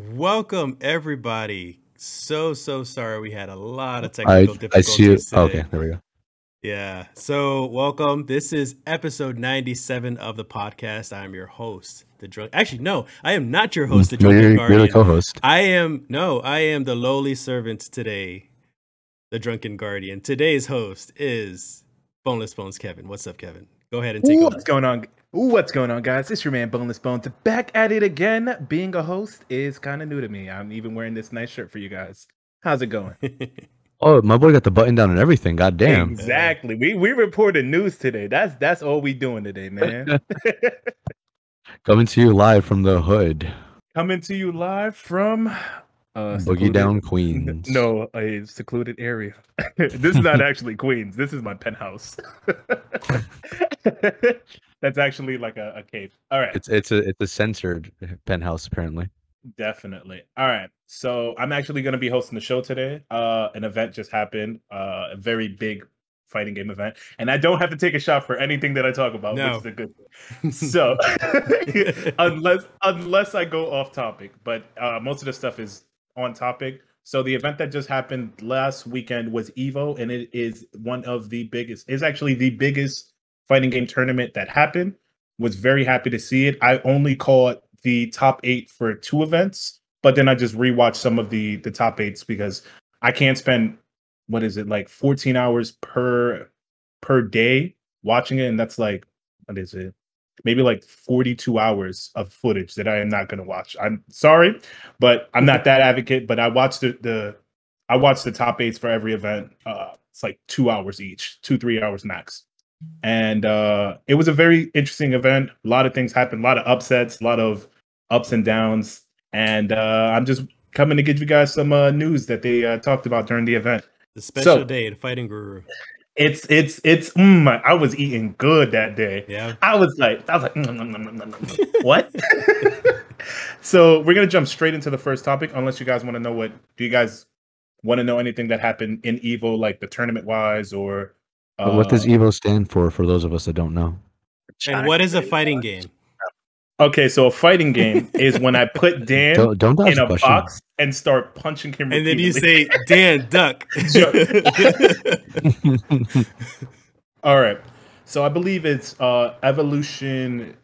Welcome, everybody. So sorry we had a lot of I technical see difficulties it. today. Okay, there we go. Yeah, so welcome. This is episode 97 of the podcast. I am your host, the drunk. Actually, no, I am not your host, the Drunken You're Guardian. the co-host. I am the lowly servant today, the Drunken Guardian. Today's host is Boneless Bones Kevin. What's up, Kevin? Go ahead and take over. What's going on? What's going on, guys? It's your man Boneless Bones back at it again. Being a host is kind of new to me. I'm even wearing this nice shirt for you guys. How's it going? Oh, my boy got the button down and everything. God damn. Exactly. We reported news today. That's all we doing today, man. Coming to you live from the hood. Coming to you live from Boogie Down, Queens. No, a secluded area. This is not actually Queens. This is my penthouse. That's actually like a cave. All right. It's a censored penthouse apparently. Definitely. All right. So I'm actually going to be hosting the show today. An event just happened, a very big fighting game event, and I don't have to take a shot for anything that I talk about, which is a good thing. So unless I go off topic, but most of the stuff is on topic. So the event that just happened last weekend was EVO, and it is one of the biggest. It's actually the biggest fighting game tournament that happened. Was very happy to see it. I only caught the top 8 for 2 events, but then I just rewatched some of the top 8s because I can't spend like 14 hours per day watching it, and that's like, what is it? Maybe like 42 hours of footage that I am not going to watch. I'm sorry, but I'm not that advocate. But I watched the top 8s for every event. It's like 2 hours each, 2-3 hours max. And it was a very interesting event. A lot of things happened, a lot of upsets, a lot of ups and downs. And I'm just coming to give you guys some news that they talked about during the event. The special day, the Fighting Guru. It's I was eating good that day. Yeah. I was like what? So we're gonna jump straight into the first topic, unless you guys want to know do you guys want to know anything that happened in EVO, like the tournament wise, or What does EVO stand for those of us that don't know? And what is a fighting game? Okay, so a fighting game is when I put Dan don't in a box and start punching him. And then you say, Dan, duck. All right. So I believe it's Evolution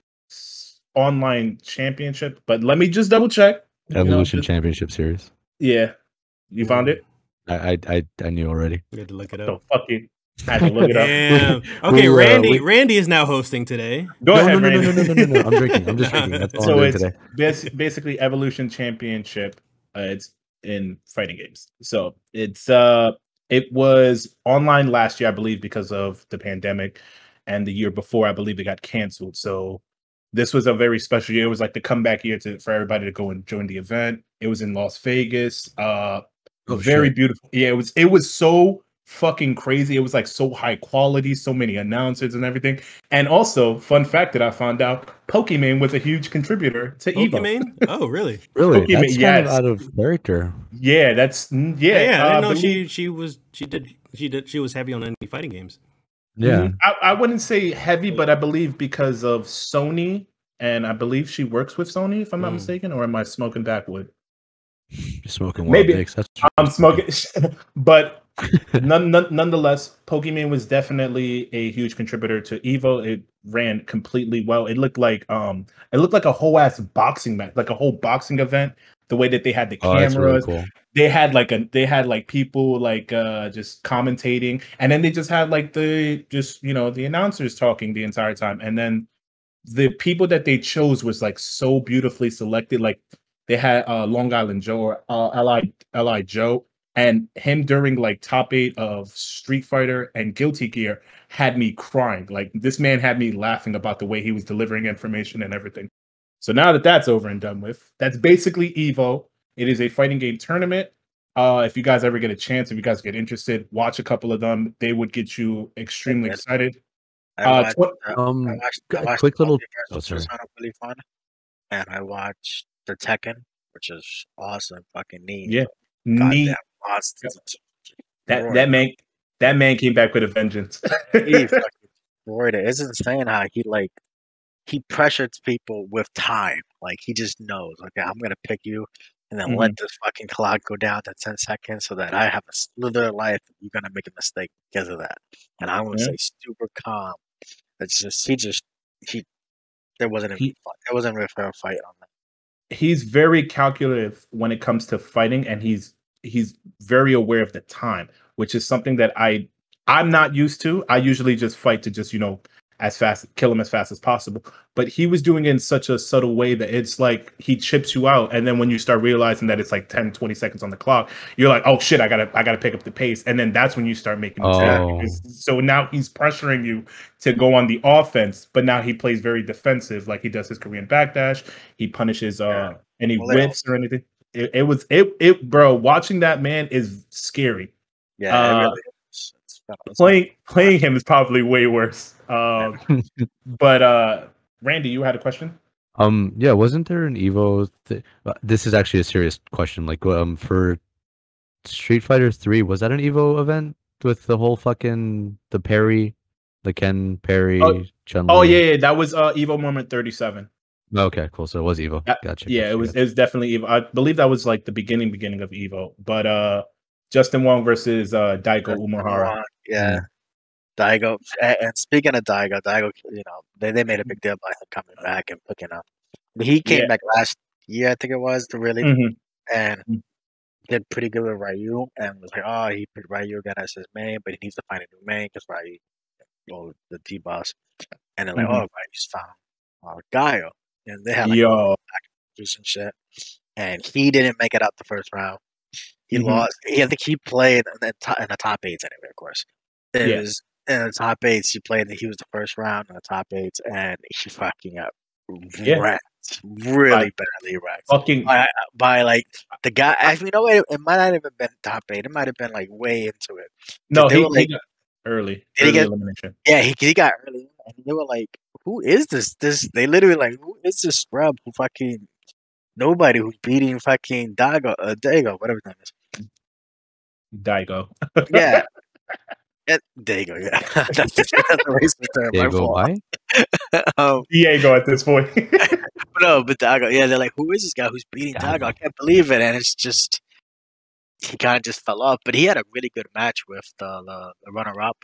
Online Championship, but let me just double check. Evolution Championship Series. Yeah. You found it? I knew already. You had to look it So up. fuck it. I had to look it up. Damn. Okay, Randy is now hosting today. Go ahead, Randy. No. I'm drinking. I'm just drinking. That's all So I'm doing it's today. basically Evolution Championship. It's in fighting games. So it was online last year, I believe, because of the pandemic, and the year before, I believe, it got canceled. So this was a very special year. It was like the comeback year for everybody to go and join the event. It was in Las Vegas. Very beautiful. Yeah, it was so fucking crazy. It was like so high quality, so many announcers and everything. And also, fun fact that I found out, Pokimane was a huge contributor to EVO. Pokimane? Oh, really? Really? Pokimane, That's kind of out of character. Yeah, I didn't know she was heavy on any fighting games. Yeah. I wouldn't say heavy, but I believe because of Sony, and I believe she works with Sony, if I'm not mistaken, or am I smoking backwood? You're smoking Maybe dicks. I'm smoking, but nonetheless, Pokimane was definitely a huge contributor to EVO. It ran completely well. It looked like a whole ass boxing match, like a whole boxing event. The way that they had the cameras, really cool. they had like people like just commentating, and then they just had like the announcers talking the entire time, and then the people that they chose was like so beautifully selected. Like they had Long Island Joe or Li Joe, and him during like top 8 of Street Fighter and Guilty Gear had me crying. Like this man had me laughing about the way he was delivering information and everything. So now that that's over and done with, that's basically EVO. It is a fighting game tournament. If you guys ever get a chance, if you guys get interested, watch a couple of them. They would get you extremely excited. I watched quick little. which was really fun, and I watched the Tekken, which is awesome, fucking neat. Yeah, Goddamn neat. monsters. That man came back with a vengeance. He fucking destroyed it. It's insane how he pressures people with time. Like he just knows, okay, I'm gonna pick you and then let this fucking clock go down to 10 seconds so that I have a slither of life. You're gonna make a mistake because of that. And I'm gonna say super calm. It's just he there wasn't even there wasn't a fair fight on that. He's very calculative when it comes to fighting, and he's very aware of the time, which is something that I'm not used to. I usually just fight to just, kill him as fast as possible. But he was doing it in such a subtle way that it's like he chips you out. And then when you start realizing that it's like 10, 20 seconds on the clock, you're like, oh shit, I gotta pick up the pace. And then that's when you start making mistakes. So now he's pressuring you to go on the offense, but now he plays very defensive, like he does his Korean backdash. He punishes any whiffs or anything. Bro, watching that man is scary. Yeah, it really is. Playing him is probably way worse. But Randy, you had a question? Yeah, wasn't there an EVO? This is actually a serious question. Like, for Street Fighter 3, was that an EVO event with the whole fucking the parry, the Ken parry? Oh yeah, that was EVO Moment 37. Okay, cool. So it was EVO. Gotcha. Yeah, it was definitely EVO. I believe that was like the beginning of EVO. But Justin Wong versus Daigo Umehara. Yeah. Daigo, and speaking of Daigo, they made a big deal about him coming back and picking up. He came back last year, I think it was, and did pretty good with Ryu, and was like, oh, he picked Ryu again as his main, but he needs to find a new main because Ryu, the T boss, and they're like, oh, Ryu's found Gaio, and they had like and shit, and he didn't make it out the first round. He lost. I think he played in the top 8s anyway, of course. It was in the top 8s. He was the first round in the top 8s, and he fucking got wrecked, really badly wrecked. By like the guy. Actually, it might not even been top 8. It might have been like way into it. No, he got early. Did he get elimination? Yeah, he got early, and they were like, "Who is this? They literally like, who is this scrub who fucking nobody who's beating fucking Daigo, whatever his name is." Daigo. Yeah. Daigo, yeah. That's the racist term. Daigo, why? Diego at this point. But Daigo, yeah, they're like, who is this guy who's beating Daigo? I can't believe it. And it's just, he kind of just fell off. But he had a really good match with the runner-up,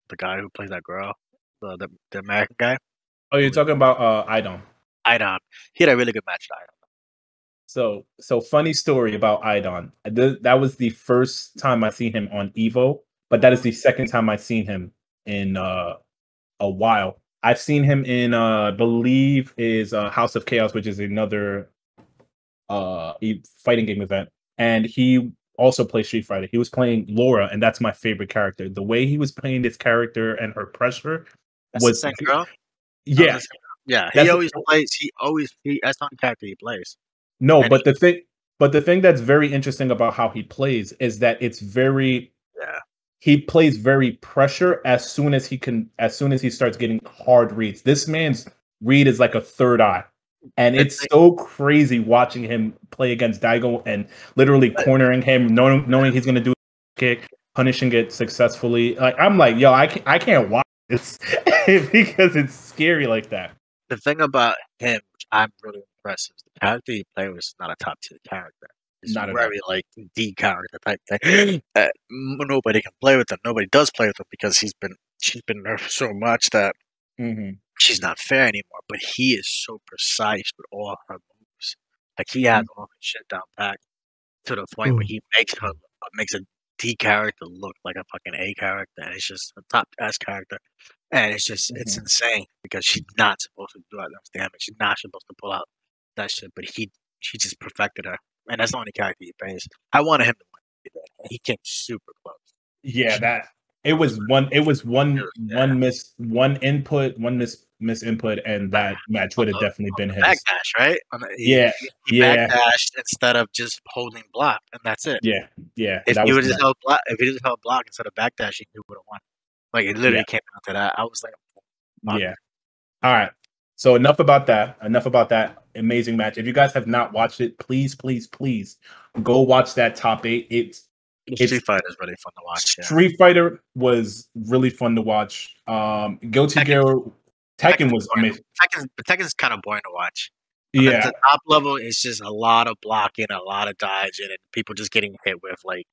the guy who plays that girl, the American guy. Oh, you're talking about Idom. Idom. He had a really good match with Idom. So funny story about Idon. That was the first time I seen him on EVO, but that is the second time I've seen him in a while. I've seen him in believe is House of Chaos, which is another fighting game event, and he also plays Street Fighter. He was playing Laura, and that's my favorite character. The way he was playing this character and her pressure was the same girl. Yeah, He always plays. That's not the character he plays. No, but the thing that's very interesting about how he plays is that it's very he plays very pressure as soon as he starts getting hard reads. This man's read is like a third eye. And it's so crazy watching him play against Daigo and literally cornering him, knowing he's gonna do a kick, punishing it successfully. Like I'm like, yo, I can't watch this because it's scary like that. The thing about him, which I'm really impressed, is the character he played was not a top tier character. It's not very like D character type thing. Nobody can play with him. Nobody does play with him because she's been nerfed so much that she's not fair anymore. But he is so precise with all her moves. Like he has all his shit down pat to the point where he makes a D character look like a fucking A character, and it's just a top S character. And it's just, it's insane because she's not supposed to do that much damage. She's not supposed to pull out that shit, but she just perfected her. And that's the only character he plays. I wanted him to win. He came super close. Yeah, it was one miss input, and that match would have definitely been his. Backdash, right? He backdashed instead of just holding block, and that's it. Yeah. If he would just held block instead of backdashing, he would have won. Like it literally came down to that. I was like, yeah. All right. So enough about that amazing match. If you guys have not watched it, please go watch that top 8. Street Fighter is really fun to watch. Street Fighter was really fun to watch. Guilty Gear, Tekken was amazing. Tekken's kind of boring to watch. Yeah, the top level is just a lot of blocking, a lot of dodging, and people just getting hit with like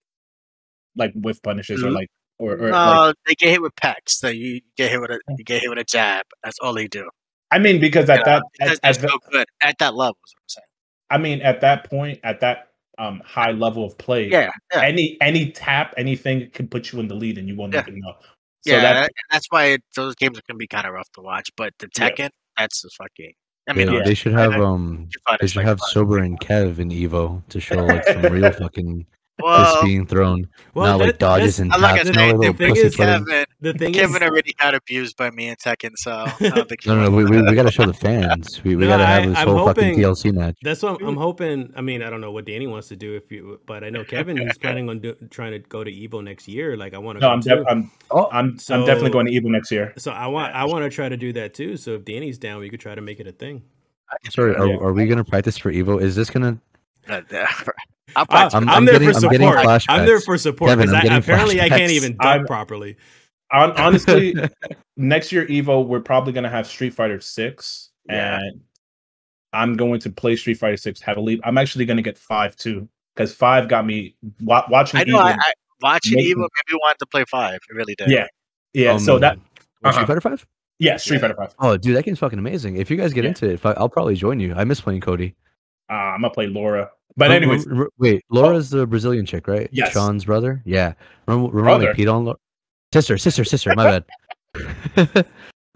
with punishes or like or like. no, they get hit with pecks. So you get hit with a jab. That's all they do. I mean, because because they're so good at that level. Is what I'm saying. I mean, at that point, at that high level of play, Yeah. any tap, anything can put you in the lead, and you won't even know. So that's why those games can be kind of rough to watch. But the Tekken, that's just fucking. I mean, they should have Sober and Kev in Evo to show like some real fucking fists being thrown. Not like dodges and taps. The thing is, Kevin already got abused by me in Tekken, so no, we got to show the fans. We got to have this whole fucking TLC match. That's what I'm hoping. I mean, I don't know what Danny wants to do but I know Kevin he's planning on trying to go to Evo next year. Like I want to. No, I'm definitely going to Evo next year. So I want to try to do that too. So if Danny's down, we could try to make it a thing. Sorry, are we gonna practice for Evo? Is this gonna? I'm there for support. I'm there for support because apparently I can't even duck properly. Honestly, next year Evo, we're probably gonna have Street Fighter 6, and I'm going to play Street Fighter 6 heavily. I'm actually gonna get 5 too because 5 got me watching. I know. Watching Evo made me want to play 5. It really did. Yeah. So that Street Fighter 5. Yeah, Street Fighter 5. Oh, dude, that game's fucking amazing. If you guys get into it, I'll probably join you. I miss playing Cody. I'm gonna play Laura. But anyways, wait, Laura's the Brazilian chick, right? Yes. Sean's brother. Yeah. Remember when I peed on Laura? Sister. My bad.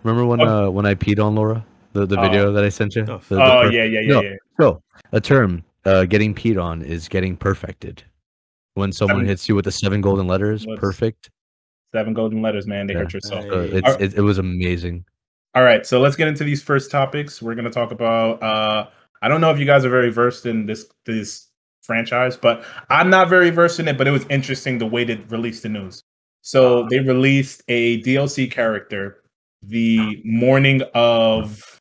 Remember when I peed on Laura? The video that I sent you. Yeah. So a term getting peed on is getting perfected. When someone hits you with the 7 golden letters, perfect. 7 golden letters, man. They hurt your soul. It was amazing. All right, so let's get into these first topics. We're gonna talk about. I don't know if you guys are very versed in this franchise, but I'm not very versed in it. But it was interesting the way they released the news. So they released a DLC character the morning of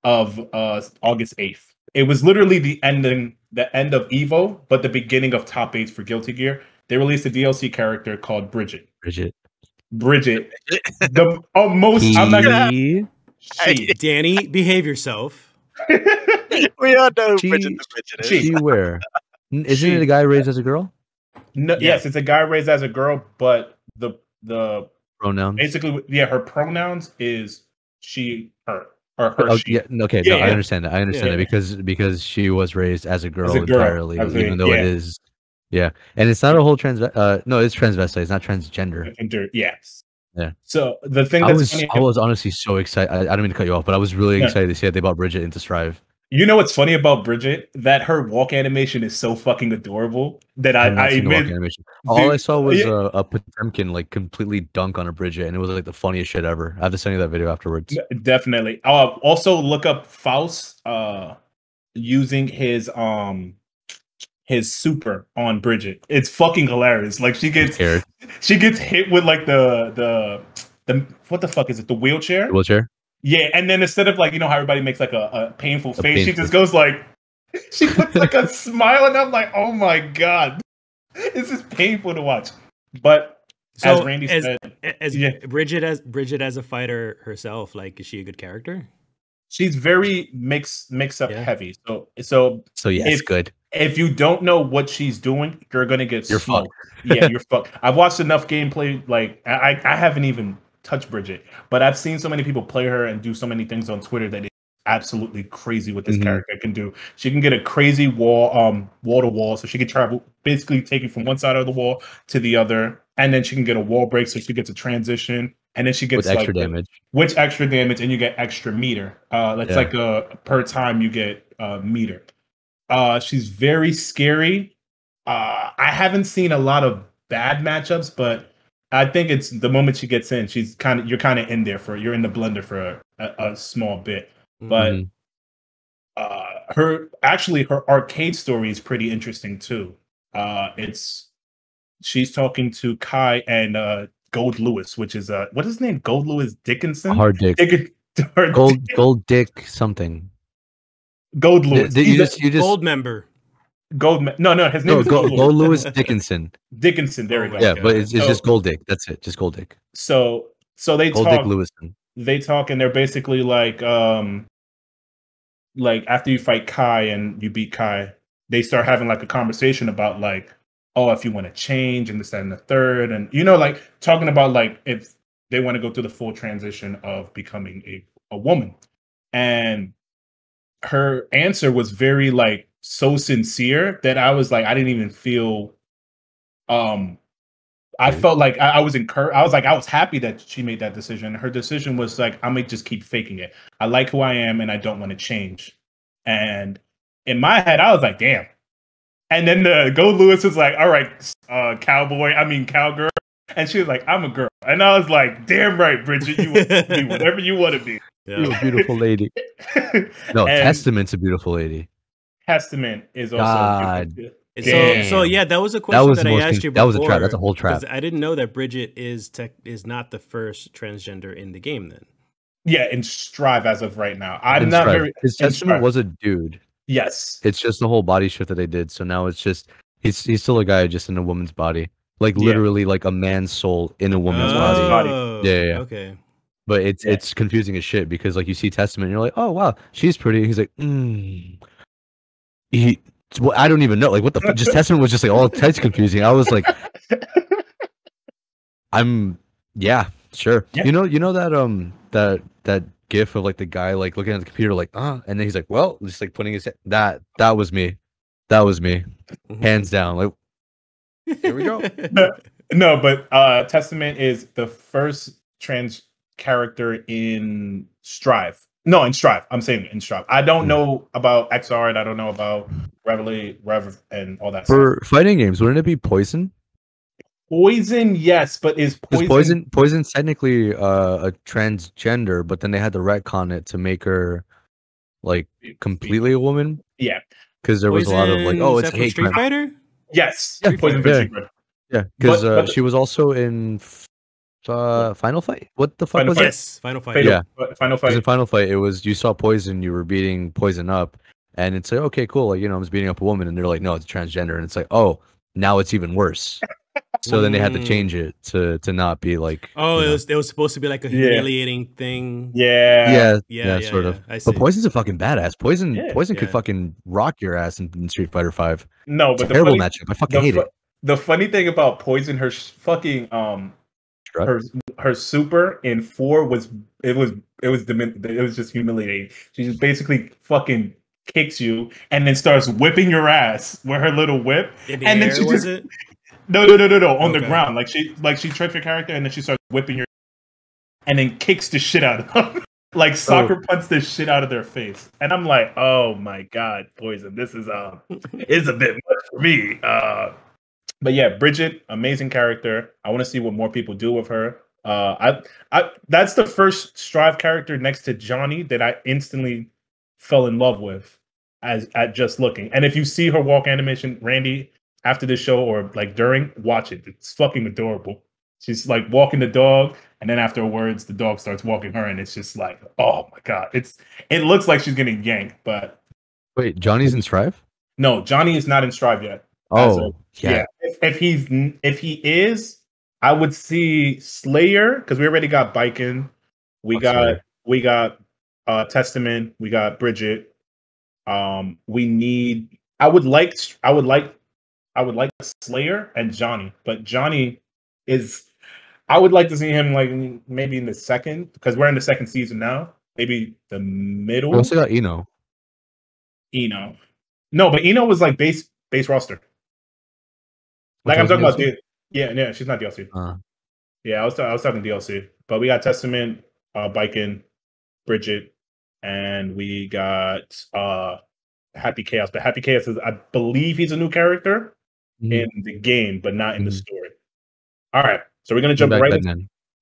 August 8th. It was literally the end of Evo, but the beginning of top 8 for Guilty Gear. They released a DLC character called Bridget. The most. I'm not gonna. Danny, behave yourself. We all know who Bridget is. She where? Isn't it a guy raised as a girl? No, yes, it's a guy raised as a girl, but the pronouns. Basically, her pronouns is she, her, or her. She. Yeah, okay, I understand that. I understand that because she was raised as a girl entirely, even though it is. Yeah, and it's not a whole no, it's transvestite. It's not transgender. Yes. Yeah. So the thing I was honestly so excited. I don't mean to cut you off, but I was really excited to see that they brought Bridget into Strive. You know what's funny about Bridget? That her walk animation is so fucking adorable that I admit. All I saw was a Potemkin like completely dunk on a Bridget, and it was like the funniest shit ever. I have to send you that video afterwards. Definitely. Also look up Faust using his super on Bridget. It's fucking hilarious. Like she gets hit with like the what the fuck is it? The wheelchair? Wheelchair? Yeah, and then instead of like, you know how everybody makes like a painful face, she just goes like she puts like a smile, and I'm like, oh my god. This is painful to watch. But as Randy said, Bridget as a fighter herself, like, is she a good character? She's very mix up heavy. So it's good. If you don't know what she's doing, you're gonna get smoked. Yeah, you're fucked. I've watched enough gameplay. Like I haven't even touched Bridget, but I've seen so many people play her and do so many things on Twitter that it's absolutely crazy what this character can do. She can get a crazy wall to wall, so she can travel, basically take you from one side of the wall to the other, and then she can get a wall break, so she gets a transition. And then she gets extra damage. With extra damage, and you get extra meter. That's like per time you get meter. She's very scary. I haven't seen a lot of bad matchups, but I think it's the moment she gets in, you're kind of in there you're in the blender for a small bit. But her arcade story is pretty interesting too. She's talking to Kai and Gold Lewis, which is what is his name? Gold Lewis Dickinson? Hard Dick. Gold Dick something. Gold Lewis. You just Gold member. No, his name is Gold Lewis Dickinson. Dickinson, there we go. Yeah, but it's just Gold Dick. That's it. Just Gold Dick. So they Gold talk. Dick Lewison. They talk, and they're basically like like after you fight Kai and you beat Kai, they start having like a conversation about like, oh, if you want to change and this, that, and the third, and like talking about like if they want to go through the full transition of becoming a woman. And her answer was very like so sincere that I was like, I didn't even feel I felt like I was encouraged. I was like, I was happy that she made that decision. Her decision was like, I may just keep faking it. I like who I am and I don't want to change. And in my head, I was like, damn. And then the Go Lewis was like, all right, cowgirl. And she was like, I'm a girl. And I was like, damn right, Bridget, you want to be whatever you want to be. Yeah. You're a beautiful lady. No, Testament's a beautiful lady. Testament is also beautiful. So yeah, that was a question that I asked you before. That was a trap. That's a whole trap. I didn't know that Bridget is not the first transgender in the game. Then, yeah, in Strive as of right now, I'm not very. His Testament was a dude. Yes, it's just the whole body shift that they did. So now it's just he's still a guy just in a woman's body, like literally like a man's soul in a woman's body. Yeah. Okay. But it's confusing as shit because like you see Testament, and you're like, oh wow, she's pretty. And he's like, well, I don't even know. Like, what the fuck? Just Testament was just like all types confusing. I was like, sure. Yeah. You know that that gif of like the guy like looking at the computer like, and then he's like, well, just like putting his head, that was me. That was me. Hands down. Like, here we go. No, but Testament is the first trans character in Strive. No, in Strive. I'm saying in Strive. I don't know about XR and I don't know about Rev and all that for stuff. Fighting games, wouldn't it be Poison? Poison, yes, but is Poison's technically a transgender, but then they had to retcon it to make her like completely a woman. Yeah. Because there was a lot of like, oh, it's hate Street Fighter? Yes. Yeah, Poison for Street Fighter. Yeah, because she was also in Final Fight. What the fuck was it? Yes, Final Fight. Final Fight. In Final Fight, it was you saw Poison, you were beating Poison up, and it's like, okay, cool, like, I was beating up a woman, and they're like, no, it's transgender, and it's like, oh, now it's even worse. So then they had to change it to not be like. Oh, it was supposed to be like a humiliating thing. Yeah, sort of. I see. But Poison's a fucking badass. Poison could fucking rock your ass in Street Fighter 5. No, but terrible matchup. I fucking hate it. The funny thing about Poison, her fucking her super in 4 was just humiliating. She just basically fucking kicks you and then starts whipping your ass with her little whip. In the air, she was it? No, on the ground. Like she trips your character and then she starts whipping your and then kicks the shit out of them. Like soccer punts the shit out of their face. And I'm like, oh my god, Poison, this is a bit much for me. But yeah, Bridget, amazing character. I want to see what more people do with her. That's the first Strive character next to Johnny that I instantly fell in love with at just looking. And if you see her walk animation, Randy, after this show or like during, watch it. It's fucking adorable. She's like walking the dog, and then afterwards the dog starts walking her, and it's just like, oh my god. It looks like she's getting yanked, but wait, Johnny's in Strive? No, Johnny is not in Strive yet. Oh, yeah. If he is, I would see Slayer because we already got Biken. We got Testament. We got Bridget. I would like Slayer and Johnny, but Johnny is. I would like to see him like maybe in the second because we're in the second season now. Maybe the middle. We also got Eno. No, but Eno was like base roster. Like I'm talking about yeah, she's not DLC. Yeah, I was talking DLC. But we got Testament, Biken, Bridget, and we got Happy Chaos. But Happy Chaos is, I believe, he's a new character in the game, but not in the story. All right, so we're gonna jump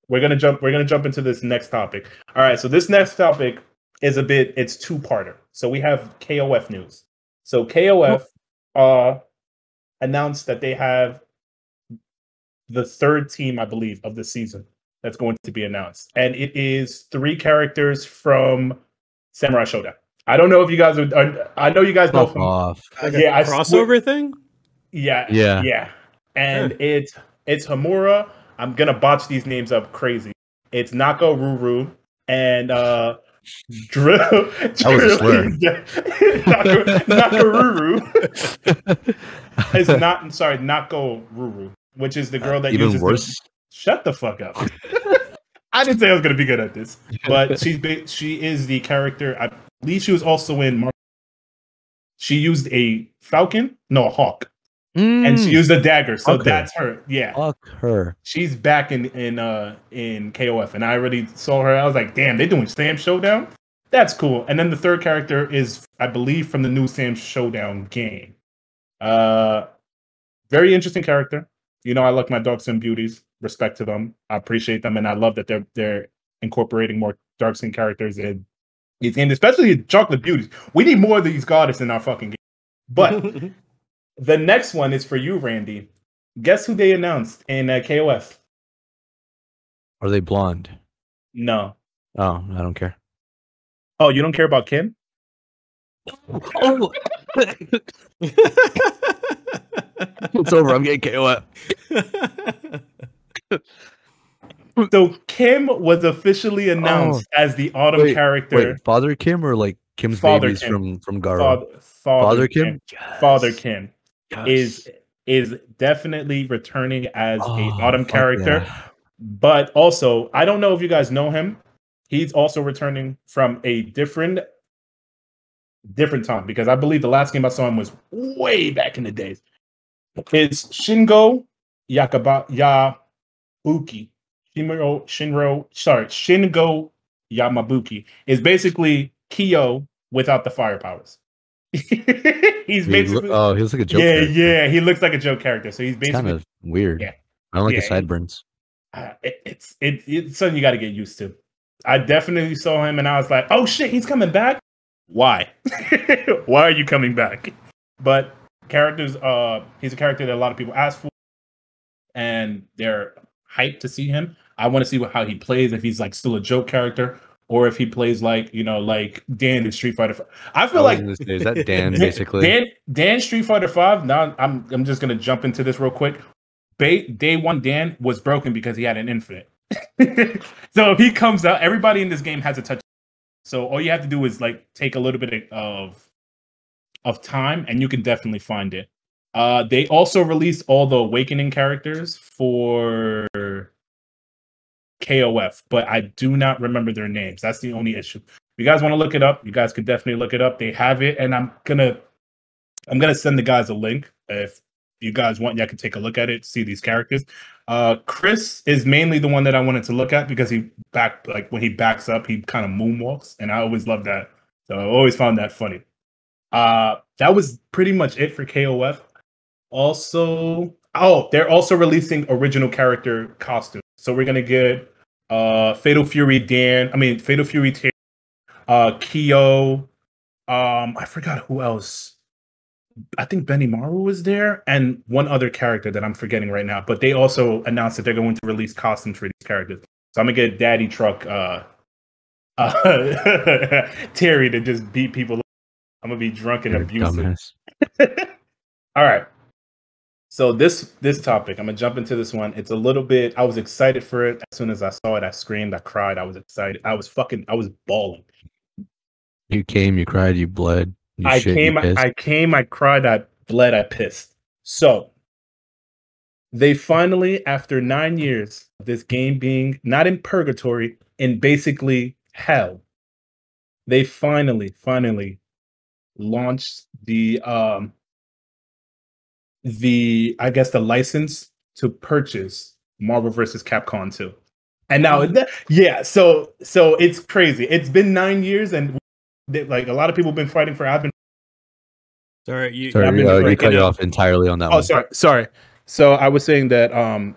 We're gonna jump into this next topic. All right, so this next topic is it's two-parter. So we have KOF news. So KOF announced that they have the third team, I believe, of the season that's going to be announced. And it is 3 characters from Samurai Shodown. I don't know if you guys I know you guys know from crossover thing? Yeah. And it's Hamura. I'm gonna botch these names up crazy. It's Nako Ruru and Drill. That was a slur. Nakaruru is not. Sorry, Nakoruru, which is the girl that even uses worse. Shut the fuck up. I didn't say I was gonna be good at this, but she is the character. I believe she was also in. She used a falcon, no, a hawk, and she used a dagger. So that's her. Yeah, fuck her. She's back in KOF, and I already saw her. I was like, damn, they're doing Sam Showdown. That's cool. And then the third character is, I believe, from the new Sam Showdown game. Very interesting character. You know, I like my dark skin beauties. Respect to them. I appreciate them, and I love that they're incorporating more dark skin characters in these games, especially chocolate beauties. We need more of these goddesses in our fucking game. But the next one is for you, Randy. Guess who they announced in KOF? Are they blonde? No. Oh, I don't care. Oh, you don't care about Kim? Oh. It's over. I'm getting KOF. So Kim was officially announced as the autumn character. Wait, Father Kim or like Kim's Father babies Kim. from Garo? Father Kim? Yes. Father Kim is definitely returning as a autumn character. Yeah. But also, I don't know if you guys know him. He's also returning from a different time, because I believe the last game I saw him was way back in the days. It's Shingo Yamabuki. Shingo Yamabuki is basically Kyo without the fire powers. He's basically he looks like a joke. Yeah, he looks like a joke character. So he's basically kind of weird. Yeah, I don't like the sideburns. It's something you got to get used to. I definitely saw him and I was like, oh shit, he's coming back. Why? Why are you coming back? But characters, he's a character that a lot of people ask for, and they're hyped to see him. I want to see how he plays, if he's like still a joke character, or if he plays like, you know, like Dan in Street Fighter 5. I feel like is that Dan basically? Dan Street Fighter 5. Now I'm just gonna jump into this real quick. Day one Dan was broken because he had an infinite. So if he comes out, everybody in this game has a touch. So all you have to do is like take a little bit of time, and you can definitely find it. They also released all the Awakening characters for KOF, but I do not remember their names. That's the only issue. If you guys want to look it up, you guys could definitely look it up. They have it, and I'm gonna send the guys a link. If you guys want, y'all can take a look at it, see these characters. Chris is mainly the one that I wanted to look at because when he backs up, he kind of moonwalks, and I always love that. So I always found that funny. That was pretty much it for KOF. Also, they're also releasing original character costumes. So we're gonna get Fatal Fury Terry, Kyo. I forgot who else. I think Benny Maru was there, and one other character that I'm forgetting right now. But they also announced that they're going to release costumes for these characters. So I'm gonna get Daddy Truck Terry to just beat people. I'm gonna be drunk and abusive. All right. So this topic, I'm gonna jump into this one. It's a little bit. I was excited for it. As soon as I saw it, I screamed, I cried, I was excited. I was bawling. You came, you cried, you bled. I came, I cried, I bled, I pissed. So they finally, after 9 years of this game being not in purgatory, in basically hell, they finally launched the the license to purchase Marvel vs. Capcom 2. And now so it's crazy. It's been 9 years, and like a lot of people have been fighting for. You cut you off entirely on that one. Oh, sorry. So I was saying that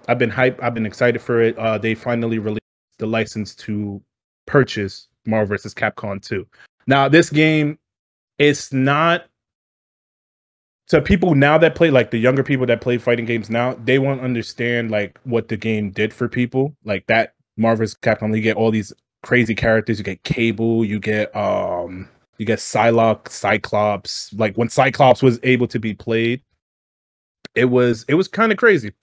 I've been hyped. I've been excited for it. They finally released the license to purchase Marvel vs. Capcom 2. Now this game, it's not. So people now that play, like the younger people that play fighting games now, they won't understand like what the game did for people. Like that Marvel vs. Capcom, you get all these crazy characters. You get Cable. You get Psylocke, Cyclops. Like when Cyclops was able to be played, it was kind of crazy.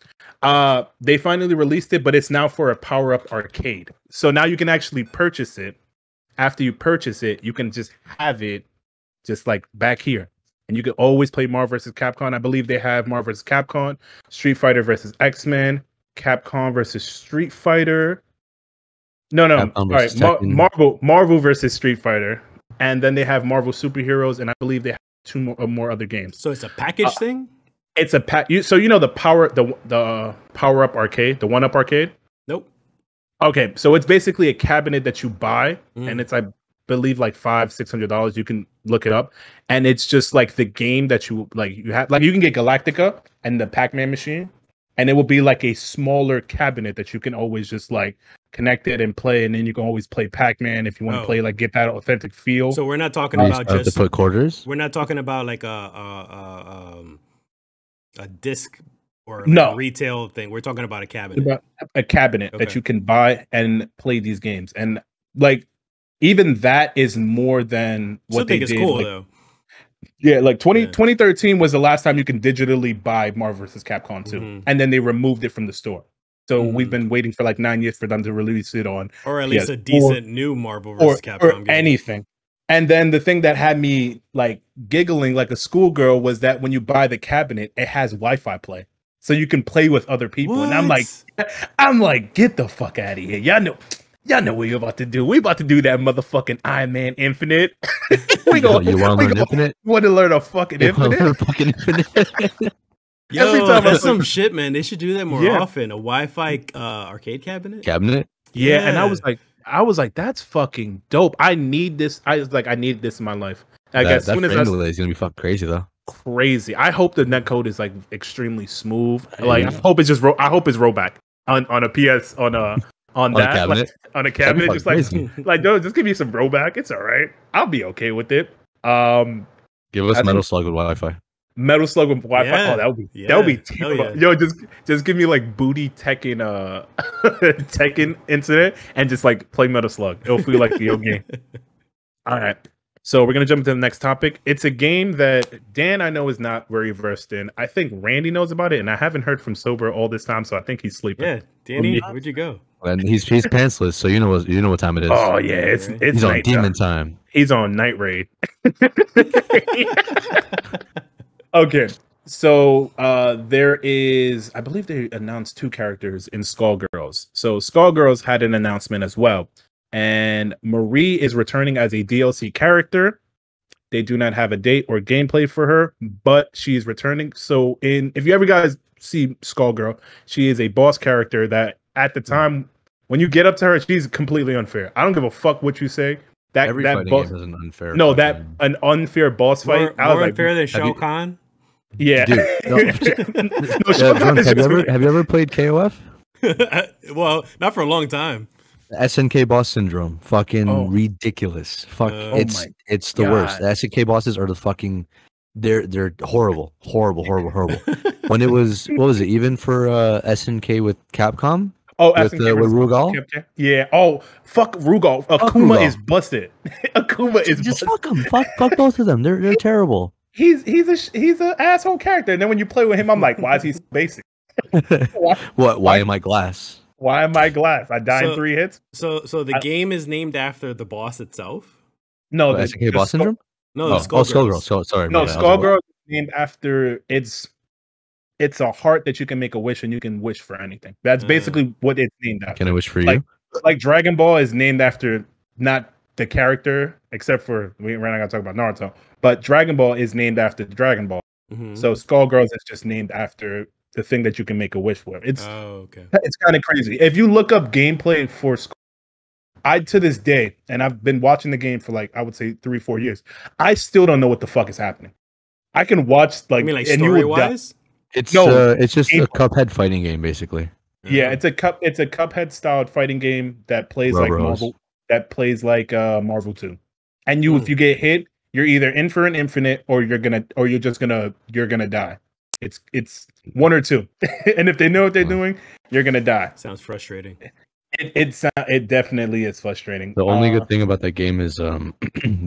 They finally released it, but it's now for a power-up arcade. So now you can actually purchase it after you purchase it, you can just have it just like back here. And you can always play Marvel vs. Capcom. I believe they have Marvel vs. Capcom, Street Fighter versus X-Men, Capcom versus Street Fighter. No. All right, Marvel versus Street Fighter. And then they have Marvel Superheroes, and I believe they have two more other games. So it's a package thing? It's a so you know the power up arcade, the 1-up arcade? Nope. Okay, so it's basically a cabinet that you buy, and it's, I believe, like $500-$600. You can look it up, and it's just like the game that you have. Like you can get Galactica and the Pac-Man machine, and it will be like a smaller cabinet that you can always just like connect it and play, and then you can always play Pac-Man if you want to play, like get that authentic feel. So we're not talking about just to put quarters. We're not talking about like a disc or like a retail thing. We're talking about a cabinet. About a cabinet that you can buy and play these games, and like even that is more than what they did. It's cool, though. Yeah, like 2013 was the last time you can digitally buy Marvel vs. Capcom 2, and then they removed it from the store. So we've been waiting for like 9 years for them to release it on, or at least a decent new Marvel vs. Capcom or game. Anything. And then the thing that had me like giggling like a schoolgirl was that when you buy the cabinet, it has Wi-Fi play, so you can play with other people. What? And I'm like, get the fuck out of here! Y'all know what you're about to do. We about to do that motherfucking Iron Man Infinite. You want to learn Infinite? Want to learn a fucking Infinite? Yo, every time that's some shit, man. They should do that more often. A Wi-Fi arcade cabinet. Yeah, and I was like, that's fucking dope. I need this. I needed this in my life. As soon as that delay is gonna be fucking crazy though. Crazy. I hope the netcode is like extremely smooth. Like I hope it's just I hope it's rollback on a PS on a cabinet. On a cabinet, just like no, just give me some rollback. It's all right. I'll be okay with it. Give us Metal Slug with Wi-Fi. Metal Slug with Wi-Fi. Yeah. Oh, that would be terrible. Yeah. Yo, just give me like booty Tekken Tekken incident and just like play Metal Slug. It'll feel like the old game. All right. So we're gonna jump into the next topic. It's a game that Dan I know is not very versed in. I think Randy knows about it, and I haven't heard from Sober all this time, so I think he's sleeping. Yeah, Danny, where'd you go? And he's pantsless, so you know what time it is. Oh yeah, it's he's on demon time. He's on night raid. Okay, so there is, I believe they announced 2 characters in Skullgirls. So Skullgirls had an announcement as well. And Marie is returning as a DLC character. They do not have a date or gameplay for her, but she's returning. So if you ever guys see Skullgirl, she is a boss character that at the time, when you get up to her, she's completely unfair. I don't give a fuck what you say. Every fighting game is an unfair. No, an unfair boss fight. More unfair than Shao Kahn? Yeah. Dude, have you ever played KOF? Well, not for a long time. SNK boss syndrome, fucking ridiculous. Fuck, it's the worst. The SNK bosses are the fucking, they're horrible. When it was, what was it? Even for SNK with Capcom. Oh, with Rugal. Yeah. Oh, fuck Rugal. Akuma is busted. Akuma is just fuck them. Fuck both of them. They're terrible. He's an asshole character, and then when you play with him, I'm like, why is he so basic? Why am I glass? Why am I glass? I die in 3 hits. So the game is named after the boss itself? No, the SNK boss syndrome? No, Skullgirl. Sorry. No, Skullgirl is named after it's a heart that you can make a wish and you can wish for anything. That's basically what it's named after. Can I wish for you? Like Dragon Ball is named after not the character, except for we're not gonna talk about Naruto, but Dragon Ball is named after Dragon Ball. Mm-hmm. So Skullgirls is just named after the thing that you can make a wish for. It's kind of crazy. If you look up gameplay for Skull, to this day, and I've been watching the game for like I would say 3-4 years, I still don't know what the fuck is happening. I can watch like, story wise. It's just a Cuphead fighting game basically. Yeah, it's a Cuphead styled fighting game that plays like Marvel. That plays like Marvel 2. And if you get hit, you're either in for an infinite or you're gonna die. It's one or two. And if they know what they're doing, you're gonna die. Sounds frustrating. It definitely is frustrating. The only good thing about that game is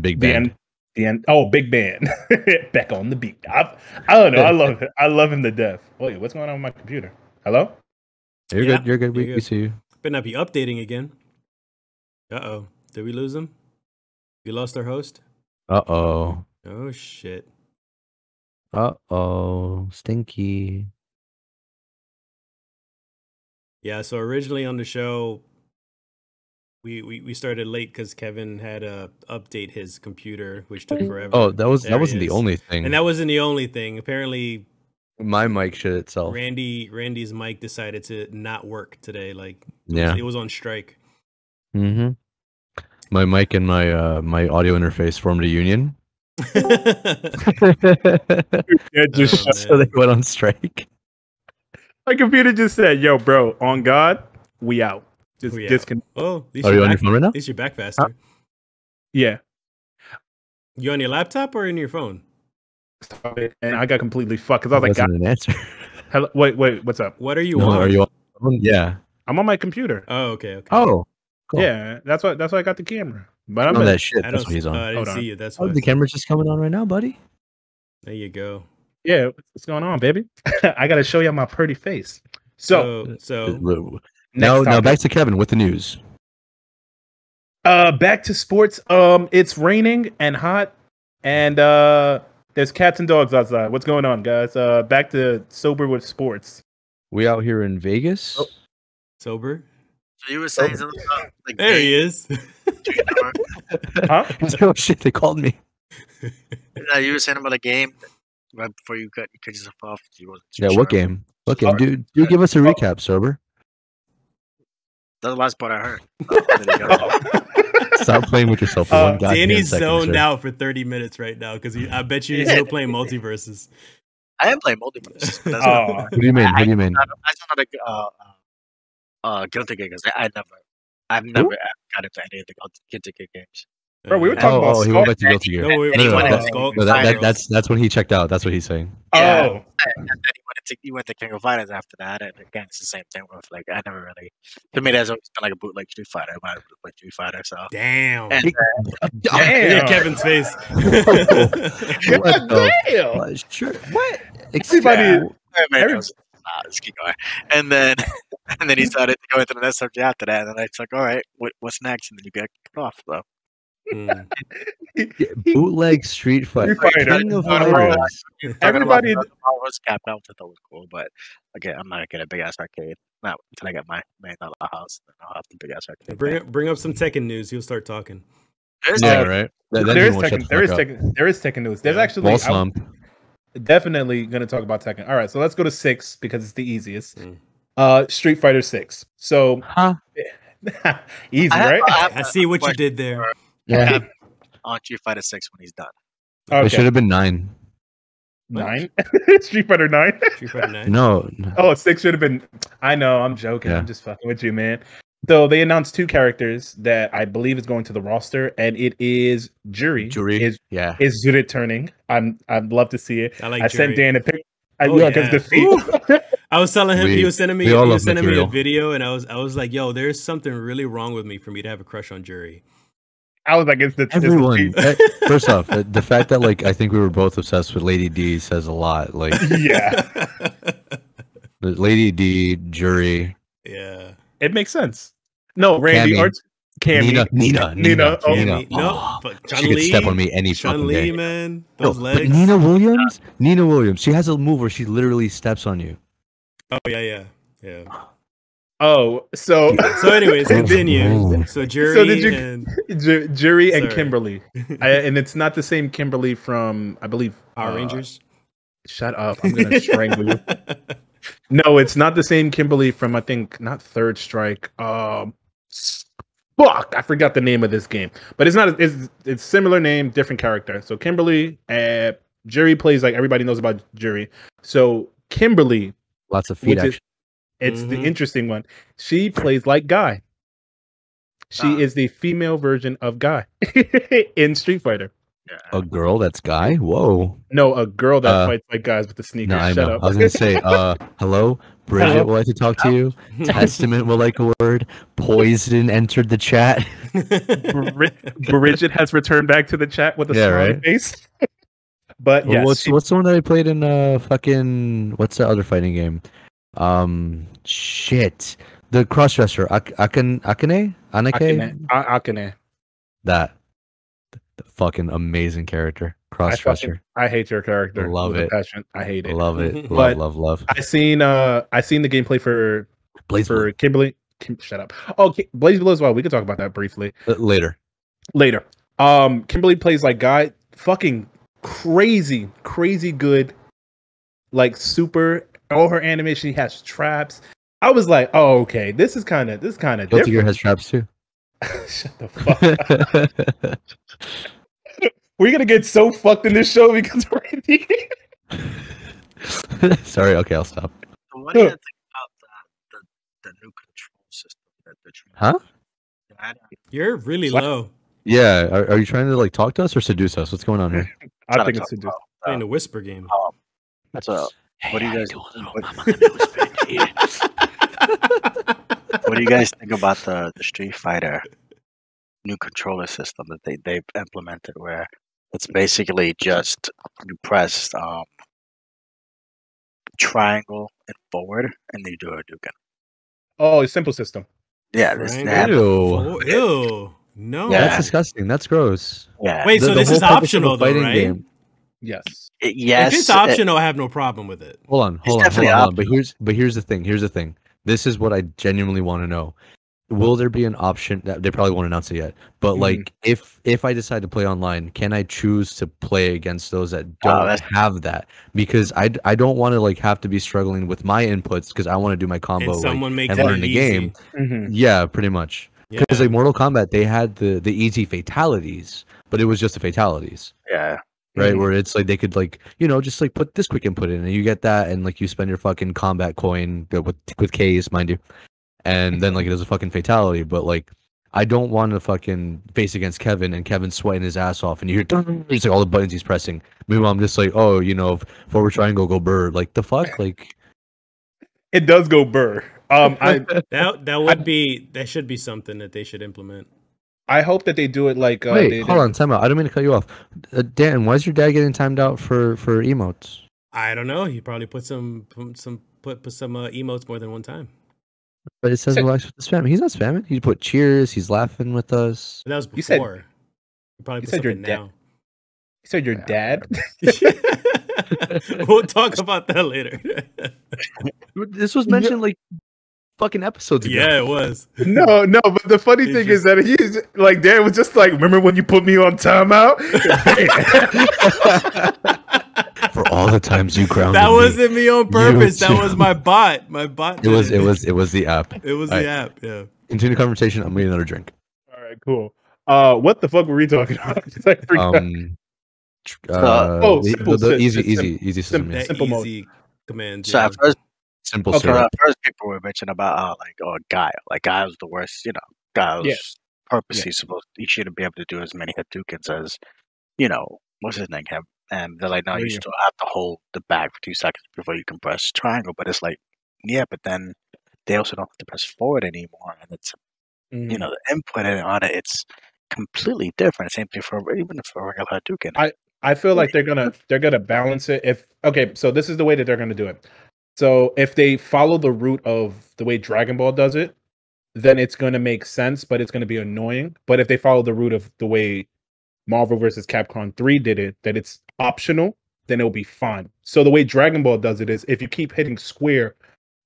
Big Band. The end. Oh, Big Band. Back on the beat. I don't know. I love it. I love him to death. Wait, what's going on with my computer? Hello? You're good. We see you. Better not be updating again. Uh-oh. Did we lose him? We lost our host? Uh-oh. Oh, shit. Uh-oh. Stinky. Yeah, so originally on the show, we started late because Kevin had to update his computer, which took forever. Oh, that wasn't the is. only thing. And that wasn't the only thing. Apparently, my mic shit itself. Randy's mic decided to not work today. Like, it was on strike. Mm-hmm. My mic and my my audio interface formed a union. So they went on strike. My computer just said, "Yo, bro, on God, we out." Just disconnect. Oh, are you on your phone right now? At least you're back faster. Yeah. You on your laptop or in your phone? And I got completely fucked because I was like, "An answer." Hello, wait, what's up? What are you on? Are you on? Yeah, I'm on my computer. Oh, okay. Oh, cool. Yeah, that's why I got the camera. But I'm on that shit. That's what he's on. I didn't see you. That's why. The camera's just coming on right now, buddy. There you go. Yeah, what's going on, baby? I got to show you my pretty face. So now back to Kevin with the news. Back to sports. It's raining and hot, and there's cats and dogs outside. What's going on, guys? Back to sober with sports. We out here in Vegas. Oh. Sober. So you were saying something about the there game. He is. Huh? Oh shit! They called me. You were saying about a game right before you cut yourself off. What game? What game? Do give us a recap, sober. That's the last part I heard. Stop playing with yourself for one goddamn Danny's second, zoned sir. out for 30 minutes right now because I bet you he's still playing multiverses. I am playing multiverse. What do you mean? What do you mean? I sound like guilty gear because I've never got into any of the guilty gear games. Bro, we were talking about he went back to Guilty Gear. That's when he checked out. That's what he's saying. Yeah. And then he went to King of Fighters after that, and again, it's the same thing with like I never really. To me, there's always been like a bootleg Street Fighter. I might play Street Fighter, so damn. And, Look at Kevin's face. Damn. Sure. What? Let's keep going. And then he started to go into the next subject after that, and then it's like, all right, what's next? And then you get cut off, though. Bootleg Street Fighter. King of Fighters. Everybody was Capcom, which I thought was cool, but again, I'm not gonna get a big ass arcade. Not until I get my $1 million house, then I'll have the big ass arcade. Bring up some Tekken news. You'll start talking. Right. There is Tekken news. There's actually definitely going to talk about Tekken. All right, so let's go to 6 because it's the easiest. Street Fighter 6. So easy, right? I see what you did there. Yeah. On Street Fighter 6 when he's done. Okay. It should have been 9. 9? Street Fighter 9? Street Fighter 9? No. Oh, 6 should have been. I know, I'm joking. I'm just fucking with you, man. So they announced 2 characters that I believe is going to the roster, and it is Juri. Is returning. I'd love to see it. I sent Dan a pic. I was telling him he was sending me a video, and I was like, "Yo, there's something really wrong with me for me to have a crush on Juri." I was like, "It's everyone." First off, the fact that like I think we were both obsessed with Lady D says a lot. Like, yeah, Lady D, Juri. Yeah, it makes sense. No, Randy or Nina. No, she could step on me any fucking day. Man, those legs. Nina Williams. She has a move where she literally steps on you. Oh yeah. Oh, so anyways, continue. So Juri and Kimberly, and it's not the same Kimberly from I believe Power Rangers. Shut up! I'm gonna strangle you. No, it's not the same Kimberly from I think not Third Strike. Fuck, I forgot the name of this game, but it's not. It's similar name, different character. So Kimberly, Juri plays like everybody knows about Juri. So Kimberly, lots of feet action. It's the interesting one. She plays like Guy. She is the female version of Guy in Street Fighter. A girl that's Guy? Whoa. No, a girl that fights like guys with the sneakers. No, I Shut know. up. I was going to say, hello, Bridget would like to talk to you. Testament would like a word. Poison entered the chat. Bridget has returned back to the chat with a smiley face. But yeah, what's the one that I played in what's the other fighting game? Shit. The crossdresser. Akane? Akane. That. Fucking amazing character. Cross-dresser. I hate your character. Love with a it. passion. I hate it. Love it. But Love. I seen the gameplay for BlazBlue. Kimberly. Shut up. Oh, BlazBlue as well. We can talk about that briefly Later. Kimberly plays like guy, fucking crazy good, like super. All her animation, she has traps. I was like, oh, okay, this is kind of different. Guilty Gear has traps too. Shut the fuck up. We're gonna get so fucked in this show because we're Sorry, okay, I'll stop. So what do you think about the new control system that they're trying? Huh? You're really low. Yeah, are you trying to like talk to us or seduce us? What's going on here? I think it's seduced. Playing the whisper game. So Hey, what do you guys? What What do you guys think about the Street Fighter new controller system that they've implemented, where it's basically just you press triangle and forward, and you do a Hadouken. Oh, it's simple system. Yeah, Ew. No. Yeah, that's disgusting. That's gross. Yeah. Wait, so this is optional though, right? Game. Yes. Yes. If it's optional, I have no problem with it. Hold on. But here's the thing. This is what I genuinely want to know. Will there be an option that they probably won't announce it yet? But like, if I decide to play online, can I choose to play against those that don't have that? Because I don't want to like have to be struggling with my inputs because I want to do my combo and learn the game. Yeah, pretty much. Because like Mortal Kombat, they had the easy fatalities, but it was just the fatalities. Yeah. Right, where it's like they could like just like put this quick input in and you get that and like you spend your fucking combat coin with K's, mind you, and then like it is a fucking fatality. But like I don't want to fucking face against Kevin and Kevin's sweating his ass off and you hear it's like all the buttons he's pressing. Meanwhile, I'm just like, oh, forward triangle, go bird. Like the fuck, like it does go burr. That should be something that they should implement. I hope that they do it like. Wait, hold on, time out. I don't mean to cut you off. Dan, why is your dad getting timed out for emotes? I don't know. He probably put some emotes more than one time. But it says relax with the spam. He's not spamming. He put cheers. He's laughing with us. But that was before. You said your dad. You said your dad. We'll talk about that later. This was mentioned like fucking episodes ago. Yeah, it was. No, but the funny thing is that he's like, Dan was just like, remember when you put me on timeout? For all the times you grounded that wasn't me on purpose. That was my bot. My bot. It was the app. It was the app. Yeah. Continue the conversation. I'm getting another drink. All right, cool. What the fuck were we talking about? Easy system. Simple mode. Commands. So yeah. at first, simple. At first, people were mentioning about Guile. Like Guile's the worst. Guile's purpose. He shouldn't be able to do as many Hadoukens as what's his name have. And they're like, no, you still have to hold the bag for 2 seconds before you can press triangle. But it's like, yeah, but then they also don't have to press forward anymore, and it's the input on it. It's completely different. Same thing for even for regular Hadouken. I feel like they're gonna balance it. So this is the way that they're gonna do it. So if they follow the route of the way Dragon Ball does it, then it's gonna make sense, but it's gonna be annoying. But if they follow the route of the way Marvel vs. Capcom 3 did it, that it's optional, then it'll be fine. So the way Dragon Ball does it is if you keep hitting square,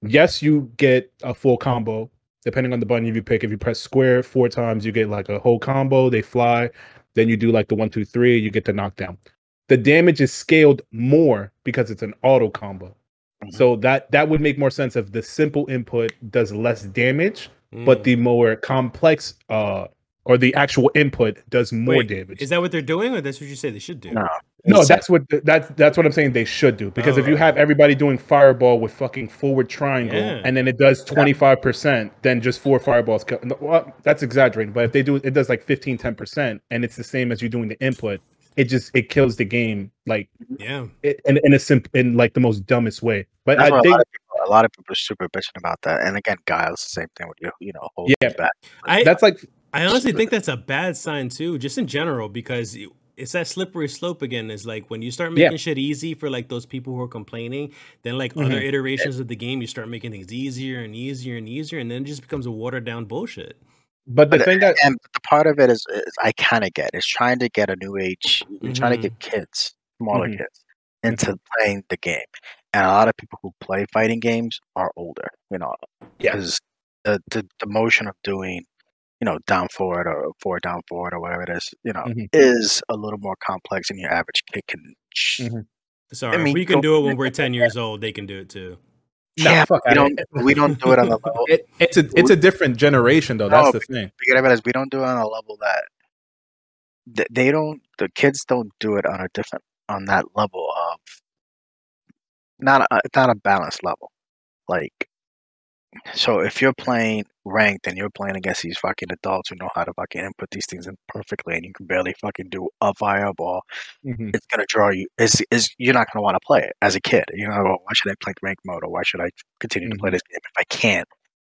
yes, you get a full combo, depending on the button you pick. If you press square 4 times, you get like a whole combo, they fly. Then you do like the 1, 2, 3, you get the knockdown. The damage is scaled more because it's an auto combo. So that would make more sense if the simple input does less damage, but the more complex or the actual input does more damage. Is that what they're doing, or that's what you say they should do? No, that's what I'm saying they should do. Because if you have everybody doing fireball with fucking forward triangle, and then it does 25%, then just 4 fireballs. Well, that's exaggerating, but if they do it does like 15, 10%, and it's the same as you doing the input. It kills the game like in like the most dumbest way. But I think a lot of people are super bitching about that. And again, Guile's the same thing with you. Holding back. I honestly think that's a bad sign too, just in general, because it's that slippery slope again. Is like when you start making shit easy for like those people who are complaining, then like other iterations of the game, you start making things easier and easier and easier, and then it just becomes a watered down bullshit. But the thing that, and the part of it is I kind of get it's trying to get a new age. You're trying to get kids, smaller kids, into playing the game, and a lot of people who play fighting games are older. Because the motion of doing, down forward or forward down forward or whatever it is, is a little more complex than your average kid can. Sorry, if we can do it when we're 10 years old, they can do it too. Yeah, we don't do it on the level. It's a different generation though. That's the thing. You gotta realize we don't do it on a level that the kids don't do it on that level of not a balanced level. Like, so if you're playing ranked and you're playing against these fucking adults who know how to fucking input these things in perfectly, and you can barely fucking do a fireball, it's gonna draw you. You're not gonna want to play it as a kid. Why should I play ranked mode, or why should I continue to play this game if I can't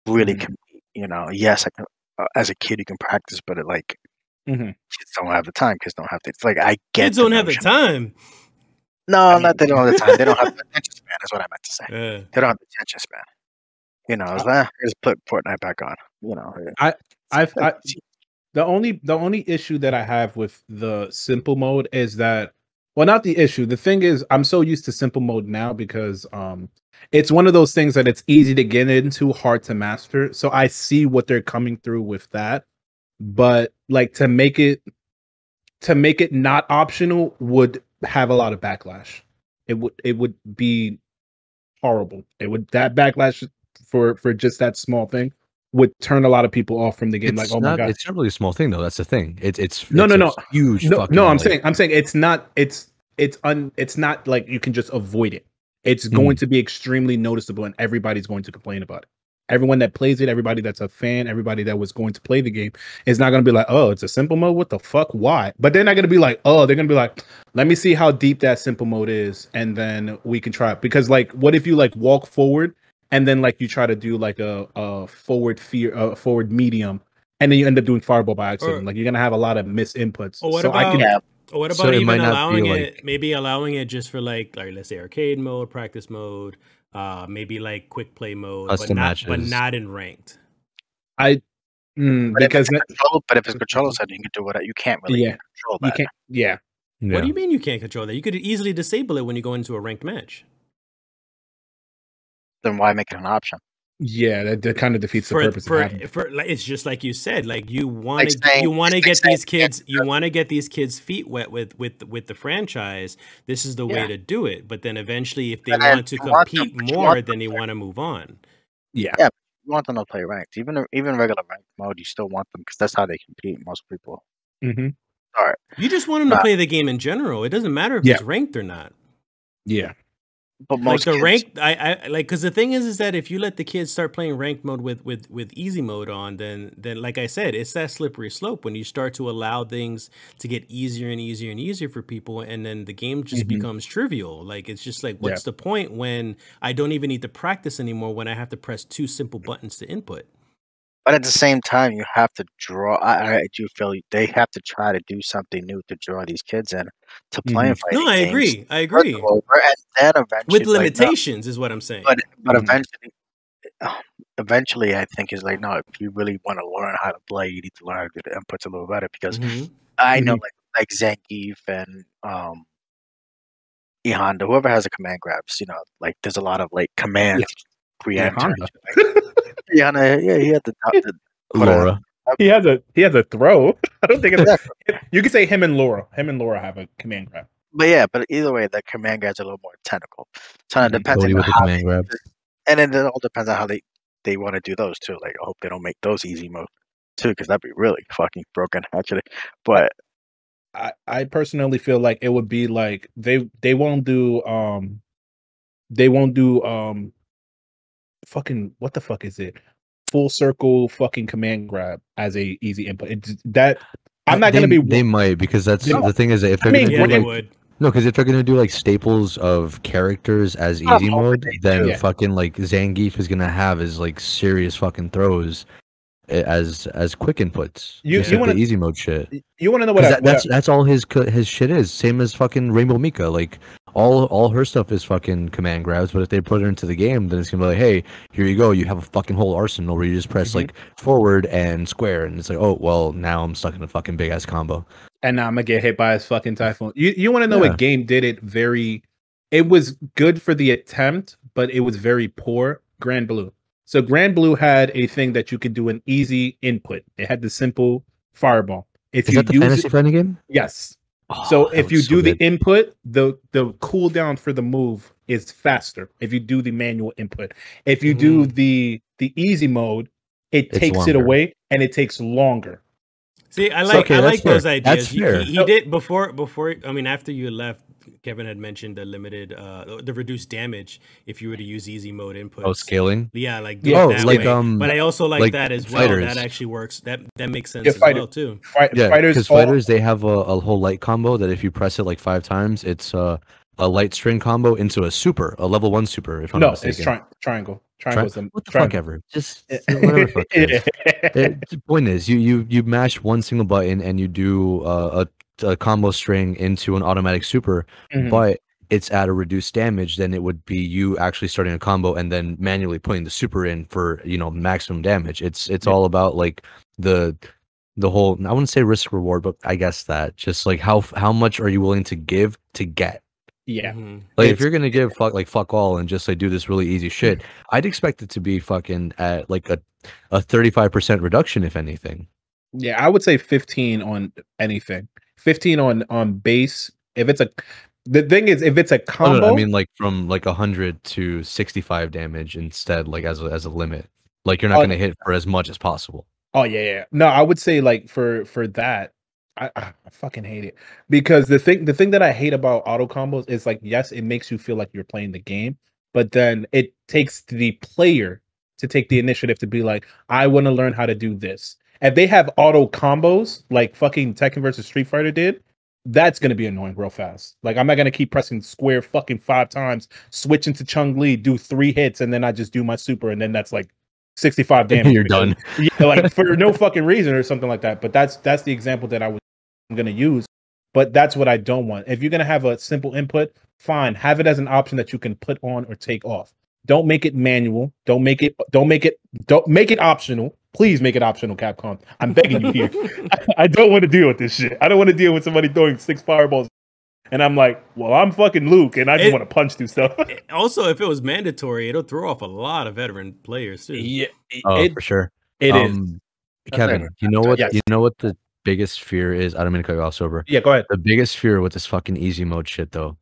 really compete? Yes, I can, as a kid you can practice, but kids don't have the time. Kids don't have the. It's like I get. Kids don't have the time. No, not they don't have the time. They don't have the attention span. Is what I meant to say. They don't have the attention span. Just put Fortnite back on. The only issue that I have with the simple mode is that, well, not the issue. The thing is, I'm so used to simple mode now because it's one of those things that it's easy to get into, hard to master. So I see what they're coming through with that, but like to make it not optional would have a lot of backlash. It would be horrible. That backlash for just that small thing would turn a lot of people off from the game. It's oh my god, it's not really a small thing though. That's the thing. It's huge. Fucking I'm saying it's not. It's not like you can just avoid it. It's going to be extremely noticeable, and everybody's going to complain about it. Everyone that plays it, everybody that's a fan, everybody that was going to play the game is not going to be like, oh, it's a simple mode. What the fuck? Why? But they're not going to be like, oh, they're going to be like, let me see how deep that simple mode is, and then we can try it. Because what if you walk forward and then you try to do a forward medium, and then you end up doing fireball by accident? You're gonna have a lot of misinputs. What about even allowing it? Maybe allowing it just for let's say arcade mode, practice mode, maybe quick play mode, but not in ranked. But if it's controller setting, you can do whatever. You can't really control that. You can't. Yeah. What do you mean you can't control that? You could easily disable it when you go into a ranked match. Then why make it an option? Yeah, that kind of defeats the purpose. It's just like you said, you want to get these kids, you want to get these kids' feet wet with the franchise. This is the way to do it. But then eventually, if they want to compete more, then they want to move on. Yeah, you want them to play ranked, even regular ranked mode. You still want them because that's how they compete. Most people. All right. You just want them to play the game in general. It doesn't matter if it's ranked or not. Yeah. But most ranked, I because the thing is that if you let the kids start playing ranked mode with easy mode on, then like I said, it's that slippery slope when you start to allow things to get easier and easier and easier for people, and then the game just becomes trivial. It's just what's the point when I don't even need to practice anymore when I have to press 2 simple buttons to input? But at the same time, you have to draw. I do feel they have to try to do something new to draw these kids in to play fighting No, I agree. I agree. And then eventually, with limitations, is what I'm saying. But eventually, I think is no. If you really want to learn how to play, you need to learn how to do the inputs a little better because I know like Zangief and Honda, whoever has a command grabs, there's a lot of commands preemptor. Yeah, he had the Laura. He has a throw. I don't think you could say him and Laura have a command grab. But either way, the command grabs are a little more technical. So it depends on how command grab. And then it all depends on how they want to do those too. I hope they don't make those easy mode too, because that'd be really fucking broken actually. But I personally feel like it would be they won't do fucking what the fuck is it? Full circle fucking command grab as a easy input. I'm not gonna be. They might because that's the thing is if they're gonna would. No, because if they're gonna do staples of characters as easy mode, then fucking Zangief is gonna have his serious fucking throws as quick inputs. You want the easy mode shit. You want to know what that's all his shit is. Same as fucking Rainbow Mika. all her stuff is fucking command grabs, but if they put her into the game, then it's gonna be like, hey, here you go, you have a fucking whole arsenal where you just press like forward and square, and it's like, oh well, now I'm stuck in a fucking big ass combo. And now I'm gonna get hit by his fucking typhoon. You want to know what game did it very? It was good for the attempt, but it was very poor. Grand Blue. So Grand Blue had a thing that you could do an easy input. It had the simple fireball. If Is you that the fantasy fighting game? Yes. Oh, so if you do the good. input, the cooldown for the move is faster. If you do the manual input, if you do the easy mode, it takes longer. it away and it takes longer. See, I like those ideas. That's fair. He did before. I mean, after you left, Kevin had mentioned the limited, the reduced damage if you were to use easy mode inputs. Oh, scaling. Yeah, like that like way. But I also like that as well. Fighters. That actually works. That makes sense as well too. Fighters, fighters they have a whole light combo that if you press it like 5 times, it's a light string combo into a level 1 super. If I'm not mistaken. It's triangle. What the fuck ever. Just whatever. Fuck the point is, you mash one single button and you do a combo string into an automatic super, but it's at a reduced damage. Then it would be you actually starting a combo and then manually putting the super in for maximum damage. It's all about like the whole, I wouldn't say risk reward, but I guess that just like how much are you willing to give to get. Yeah. Like if you're gonna give fuck all and just like do this really easy shit, I'd expect it to be fucking at like a 35% reduction, if anything. Yeah, I would say 15 on anything. 15 on base. If it's the thing is, if it's a combo, no, I mean like from like 100 to 65 damage instead, like as a limit. Like you're not gonna hit for as much as possible. Oh yeah. No, I would say like for that. I fucking hate it because the thing that I hate about auto combos is like, yes, it makes you feel like you're playing the game, but then it takes the player to take the initiative to be like, I want to learn how to do this. If they have auto combos like fucking Tekken versus Street Fighter did, that's gonna be annoying real fast. Like I'm not gonna keep pressing square fucking 5 times, switch into Chung-Li, do 3 hits, and then I just do my super, and then that's like 65 damage. You're done. Yeah, like for no fucking reason or something like that. But that's the example that I'm gonna use. But that's what I don't want. If you're gonna have a simple input, fine. Have it as an option that you can put on or take off. Don't make it manual. Don't make it optional. Please make it optional, Capcom. I'm begging you here. I don't want to deal with this shit. I don't want to deal with somebody throwing 6 fireballs. And I'm like, well, I'm fucking Luke, and I just want to punch through stuff. Also, if it was mandatory, it'll throw off a lot of veteran players too. Yeah, for sure. It is. Kevin, you know what? Yes. You know what the biggest fear is? I don't mean to cut you off, Sober. Yeah, go ahead. The biggest fear with this fucking easy mode shit, though,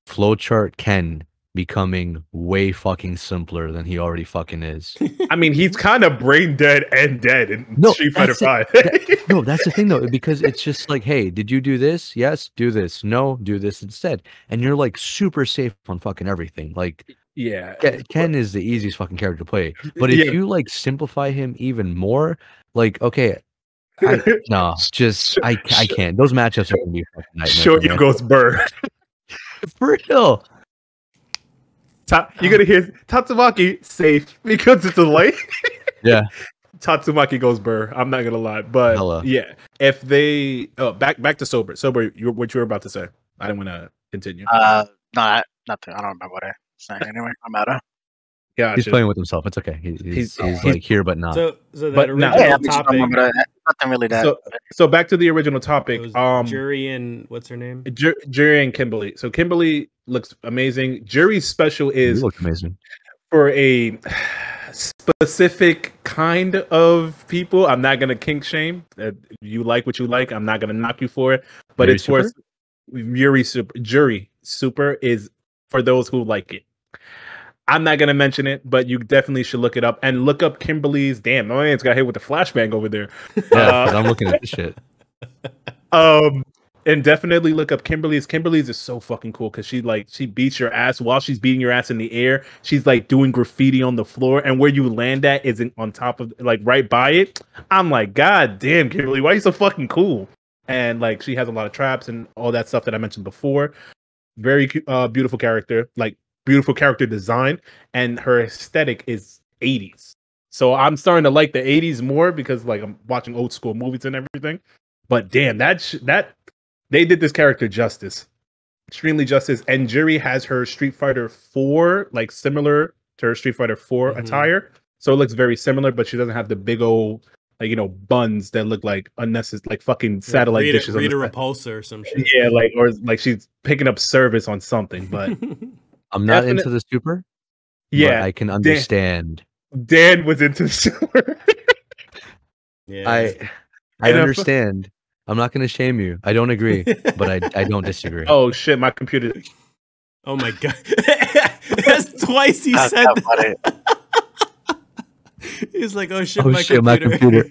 flowchart Ken becoming way fucking simpler than he already fucking is. I mean, he's kind of brain dead and dead in Street Fighter 5. No, that's the thing though, because it's just like, hey, did you do this? Yes, do this. No, do this instead. And you're like super safe on fucking everything. Like, yeah, Ken is the easiest fucking character to play. But if you like simplify him even more, like, okay, I can't. Those matchups are gonna be fucking nightmare. Short you goes Burr. For real. You're gonna hear Tatsumaki safe because it's a late. Yeah. Tatsumaki goes Burr. I'm not gonna lie, but yeah, if they back to Sober, what you were about to say. I didn't want to continue. No, nothing. I don't remember what I was saying. Anyway, I'm out of. Yeah, he's playing with himself. It's okay. He's like here, but not. So that original topic. Nothing really that. So back to the original topic. Jury and what's her name? Jury and Kimberly. So Kimberly looks amazing. Jury's special is look amazing for a specific kind of people. I'm not gonna kink shame. You like what you like. I'm not gonna knock you for it. But Jury it's for Jury Super. Jury Super is for those who like it. I'm not gonna mention it, but you definitely should look it up and look up Kimberly's. Damn, my man's got hit with the flashbang over there. Yeah, I'm looking at this shit. And definitely look up Kimberly's. Kimberly's is so fucking cool because she beats your ass while she's beating your ass in the air. She's like doing graffiti on the floor, and where you land at isn't on top of like right by it. I'm like, God damn, Kimberly, why are you so fucking cool? And like she has a lot of traps and all that stuff that I mentioned before. Very beautiful character, like beautiful character design, and her aesthetic is 80s. So I'm starting to like the 80s more because like I'm watching old school movies and everything. But damn, that they did this character justice. Extremely Justice, and Juri has her Street Fighter 4, like similar to her Street Fighter 4 attire. So it looks very similar, but she doesn't have the big old, like, you know, buns that look like unnecessary, like fucking satellite dishes. Rita Repulsa or some shit. Yeah, like, or like she's picking up service on something. But I'm not into the super. Yeah, but I can understand. Dan was into the super. Yeah, I understand. I'm not going to shame you. I don't agree, but I don't disagree. Oh shit, my computer. Oh my god, that's twice he said that. He's like, "Oh shit, my computer."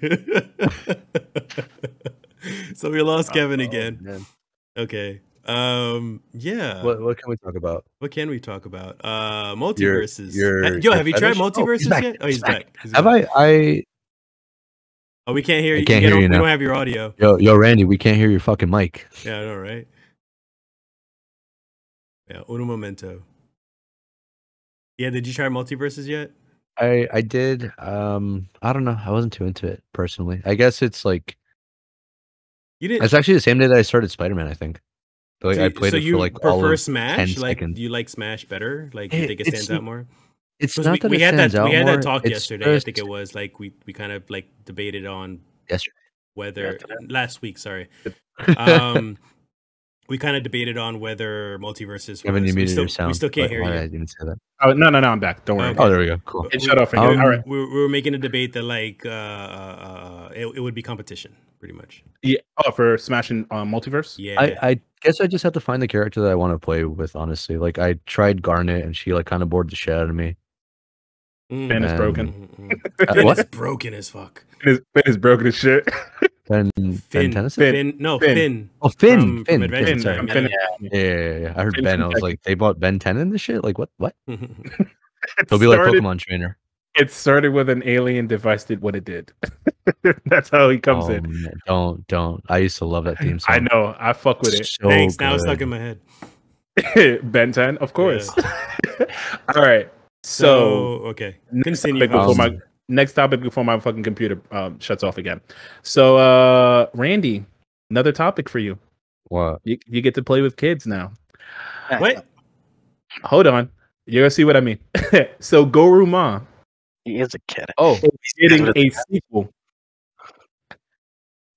So we lost Kevin again. Man. Okay. Yeah. What can we talk about? What can we talk about? Multiverses. Yo, have you tried multiverses yet? Oh, he's back. Have I? Oh, we can't hear you. I can't hear you now. We don't have your audio. Yo, Randy, we can't hear your fucking mic. Yeah, I know, right? Yeah, uno momento. Yeah, did you try multiverses yet? I did. I don't know. I wasn't too into it personally. I guess it's like you didn't. It's actually the same day that I started Spider-Man. I think. Like I played it for like all of Smash? 10 like, seconds. Do you like Smash better? Like, you think it stands out more? It's not that we had that talk yesterday. Just, I think it was like we kind of like debated on yesterday whether last week. Sorry, we kind of debated on whether multiverses. You sound, we still can't hear you. I didn't say that. Oh no, I'm back. Don't worry. Okay. Oh, there we go. Cool. It shut off again. All right. We were making a debate that like it would be competition, pretty much. Yeah. Oh, for Smash and Multiverse. Yeah. I guess I just have to find the character that I want to play with. Honestly, like I tried Garnet and she like kind of bored the shit out of me. Ben is broken. Ben is broken as fuck. Ben is broken as shit. Ben Tennyson? No, Finn. Oh, Finn. From Finn. Sorry. Finn. Yeah. I heard Ben. I was like, they bought Ben 10 in this shit? Like, what? He'll be like Pokemon trainer. It started with an alien device did what it did. That's how he comes in. Man, don't. I used to love that theme song. I know. I fuck with it. So Thanks. good. Now it's stuck in my head. Ben 10, of course. Yeah. All right. So okay. Continue. Next topic before my fucking computer shuts off again. So, Randy, another topic for you. What? You get to play with kids now. What? Hold on. You're gonna see what I mean. So, Goruma. He is a kid. Oh, he's getting a sequel,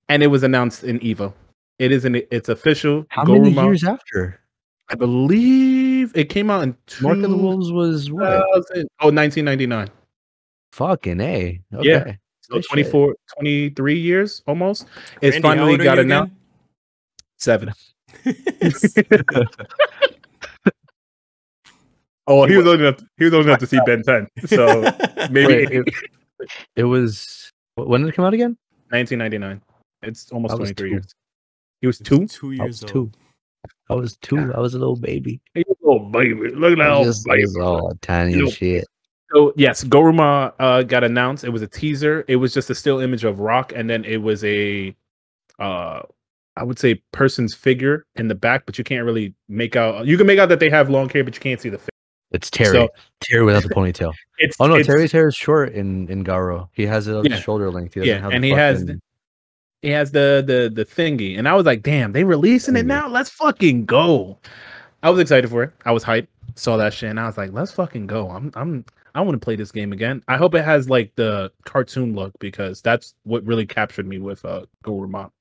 and it was announced in EVO. It's official. How many years after? I believe it came out in Mark of the Wolves was what? 1999. Fucking A. Okay. Yeah. So 23 years almost. It's Randy, finally got announced. 7. Oh, he was old enough to see Ben 10. So maybe it was. When did it come out again? 1999. It's almost 23 years. He was 2? 2 years old. I was 2. I was a little baby. He was a little baby. Look at that baby. Oh, tiny and shit. So yes, Goruma got announced. It was a teaser. It was just a still image of Rock, and then it was a, I would say, person's figure in the back, but you can't really make out. You can make out that they have long hair, but you can't see the face. It's Terry. Terry without the ponytail. Terry's hair is short in Garo. He has it on the shoulder length. He doesn't have and he has the thingy. And I was like, damn, they releasing it now? Let's fucking go. I was excited for it. I was hyped. Saw that shit and I was like, let's fucking go. I want to play this game again. I hope it has like the cartoon look because that's what really captured me with Goruma.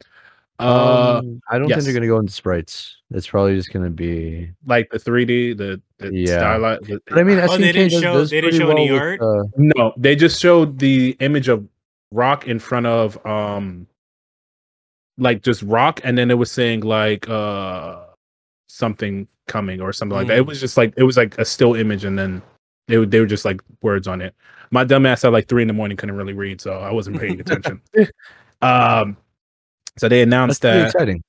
I don't think they're gonna go into sprites. It's probably just gonna be like the 3D, the stylized. But I mean, they didn't show any art. No, they just showed the image of Rock in front of like just Rock, and then it was saying like something coming or something like that. It was just like a still image, and then they were just like words on it. My dumbass at like 3 a.m. couldn't really read, so I wasn't paying attention. So they announced that. Exciting.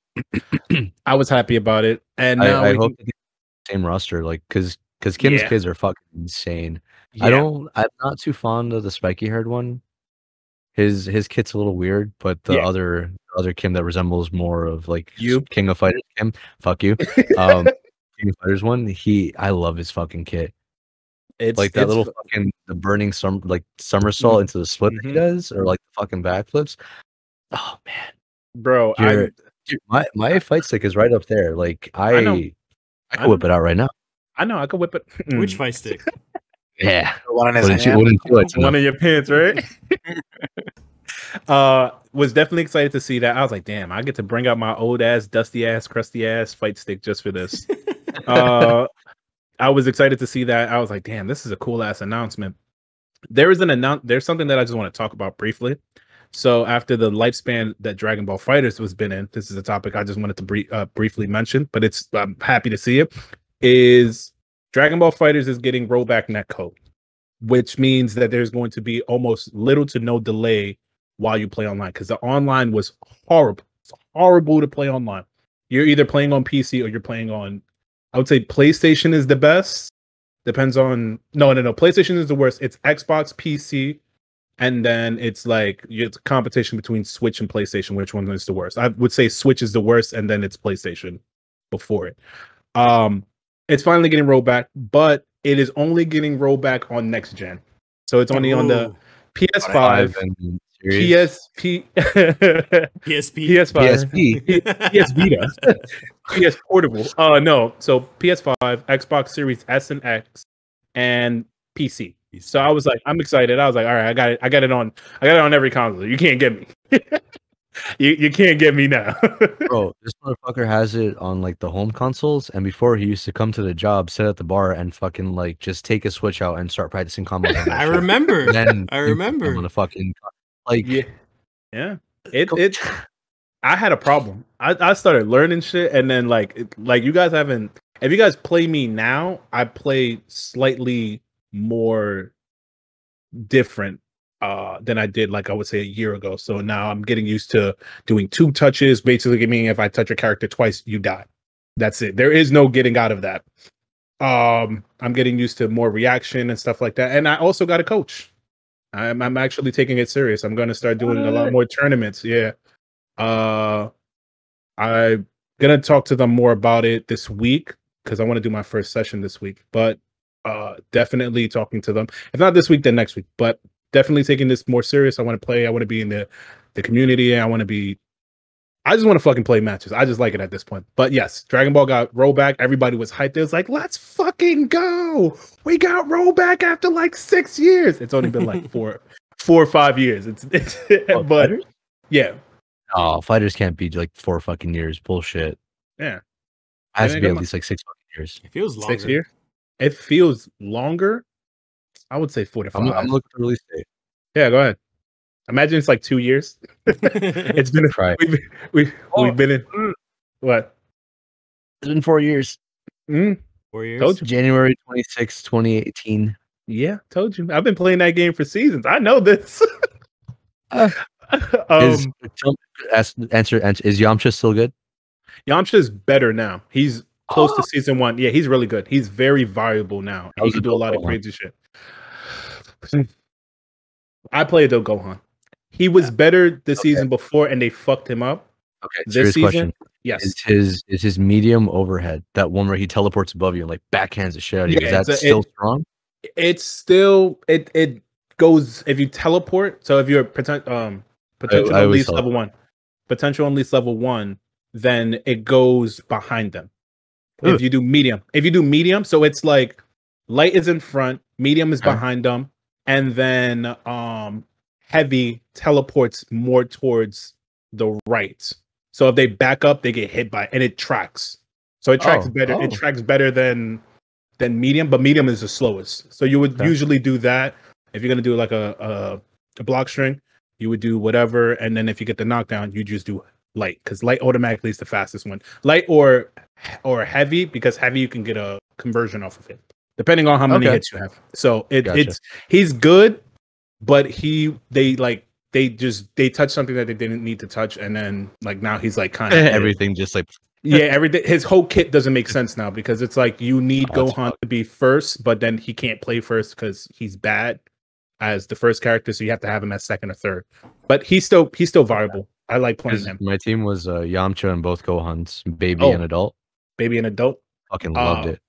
I was happy about it, and now I hope they get the same roster, like because Kim's kids are fucking insane. Yeah. I'm not too fond of the spiky haired one. His kit's a little weird, but the other Kim that resembles more of like you, King of Fighters Kim. Fuck you. King of Fighters one. I love his fucking kit. It's like that little fucking the burning somersault into the split that he does, or like the fucking backflips. Oh man. Bro, my fight stick is right up there. Like I I can whip it out right now. I know I can whip it. Which fight stick? Yeah. One in his Wouldn't you, hand. wouldn't you like to know? One of your pants, right? Was definitely excited to see that. I was like, damn, I get to bring out my old ass, dusty ass, crusty ass fight stick just for this. I was excited to see that. I was like, damn, this is a cool ass announcement. There's something that I just want to talk about briefly. So after the lifespan that Dragon Ball FighterZ was been in, this is a topic I just wanted to briefly mention, but I'm happy to see it. Is Dragon Ball FighterZ is getting rollback netcode, which means that there's going to be almost little to no delay while you play online, because the online was horrible. It's horrible to play online. You're either playing on PC or you're playing on, I would say PlayStation is the best. Depends on no. PlayStation is the worst. It's Xbox, PC, and then it's like it's a competition between Switch and PlayStation. Which one is the worst? I would say Switch is the worst, and then it's PlayStation before it. It's finally getting rolled back, but it is only getting rolled back on next gen. So it's only on the PS5, PSP, PS Vita, PS Portable. No, so PS5, Xbox Series S and X, and PC. So I was like, I'm excited. I was like, all right, I got it on every console. You can't get me. You can't get me now. Bro, this motherfucker has it on like the home consoles, and before he used to come to the job, sit at the bar, and fucking like just take a Switch out and start practicing combos. On that I remember. Then I remember. on the fucking like yeah. It. I had a problem. I started learning shit, and then like you guys haven't. If you guys play me now, I play slightly more different than I did, like I would say, a year ago. So now I'm getting used to doing 2 touches, basically meaning if I touch a character twice, you die. That's it. There is no getting out of that. I'm getting used to more reaction and stuff like that. And I also got a coach. I'm actually taking it serious. I'm going to start doing a lot more tournaments. Yeah. I'm going to talk to them more about it this week because I want to do my first session this week. But definitely talking to them. If not this week, then next week. But definitely taking this more serious. I want to play. I want to be in the community. I just want to fucking play matches. I just like it at this point. But yes, Dragon Ball got rollback. Everybody was hyped. It was like, let's fucking go. We got rollback after like 6 years. It's only been like 4 or 5 years. It's but fighters? Yeah. Oh, fighters can't be like 4 fucking years. Bullshit. Yeah. It has to be at least like 6 fucking years. It feels longer. 6 years? It feels longer. I would say 4 to 5. I'm looking for release date. Yeah, go ahead. Imagine it's like 2 years. It's been we've been in what? It's been 4 years. 4 years. Told you. January 26, 2018. Yeah, told you. I've been playing that game for seasons. I know this. Is Yamcha still good? Yamcha's better now. He's close to season 1. Yeah, he's really good. He's very valuable now. He can do a lot of crazy shit. I played the Gohan. He was better the season before, and they fucked him up. Okay, this season, question. yes. Is his medium overhead, that one where he teleports above you and like backhands the shit out of you? Is that still strong? It's still it goes if you teleport. So if you're potential at least level 1, potential at least level 1, then it goes behind them. If you do medium, so it's like light is in front, medium is behind them, and then heavy teleports more towards the right. So if they back up, they get hit by it, and it tracks. So it tracks better. It tracks better than medium, but medium is the slowest. So you would usually do that if you're gonna do like a block string. You would do whatever, and then if you get the knockdown, you just do light, because light automatically is the fastest one. Light or heavy, because heavy you can get a conversion off of it, depending on how many hits you have. So it's he's good, but they touch something that they didn't need to touch, and then like now he's like kind of everything just like everything. His whole kit doesn't make sense now, because it's like you need Gohan to be first, but then he can't play first because he's bad as the first character, so you have to have him as second or third. But he's still viable. I like playing him. My team was Yamcha and both Gohans, baby and adult. Baby and adult. Fucking loved it.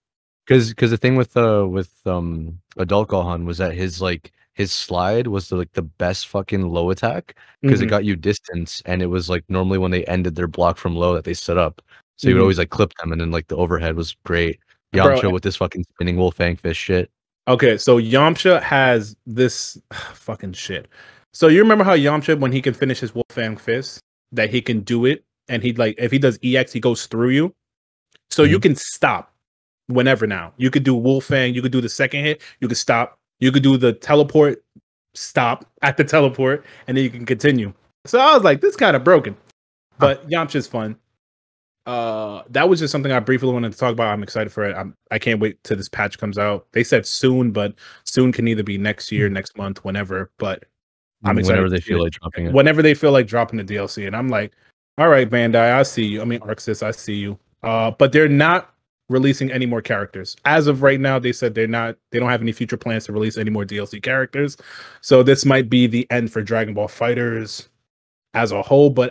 Because the thing with adult Gohan was that his slide was the best fucking low attack, because it got you distance, and it was like normally when they ended their block from low that they set up. So you would always like clip them, and then like the overhead was great. Yamcha with this fucking spinning Wolfang fist shit. Okay, so Yamcha has this fucking shit. So you remember how Yamcha, when he can finish his Wolfang fist, that he can do it, and he like if he does EX, he goes through you. So you can stop whenever now. You could do Wolfang, you could do the second hit, you could stop, you could do the teleport, stop at the teleport, and then you can continue. So I was like, this kind of broken. But Yamcha's fun. That was just something I briefly wanted to talk about. I'm excited for it. I can't wait till this patch comes out. They said soon, but soon can either be next year, next month, whenever. But I'm excited. Whenever they feel like dropping it. Whenever they feel like dropping the DLC. And I'm like, all right, Bandai, I see you. I mean, Arxis, I see you. But they're not releasing any more characters. As of right now, they said they don't have any future plans to release any more DLC characters. So this might be the end for Dragon Ball FighterZ as a whole, but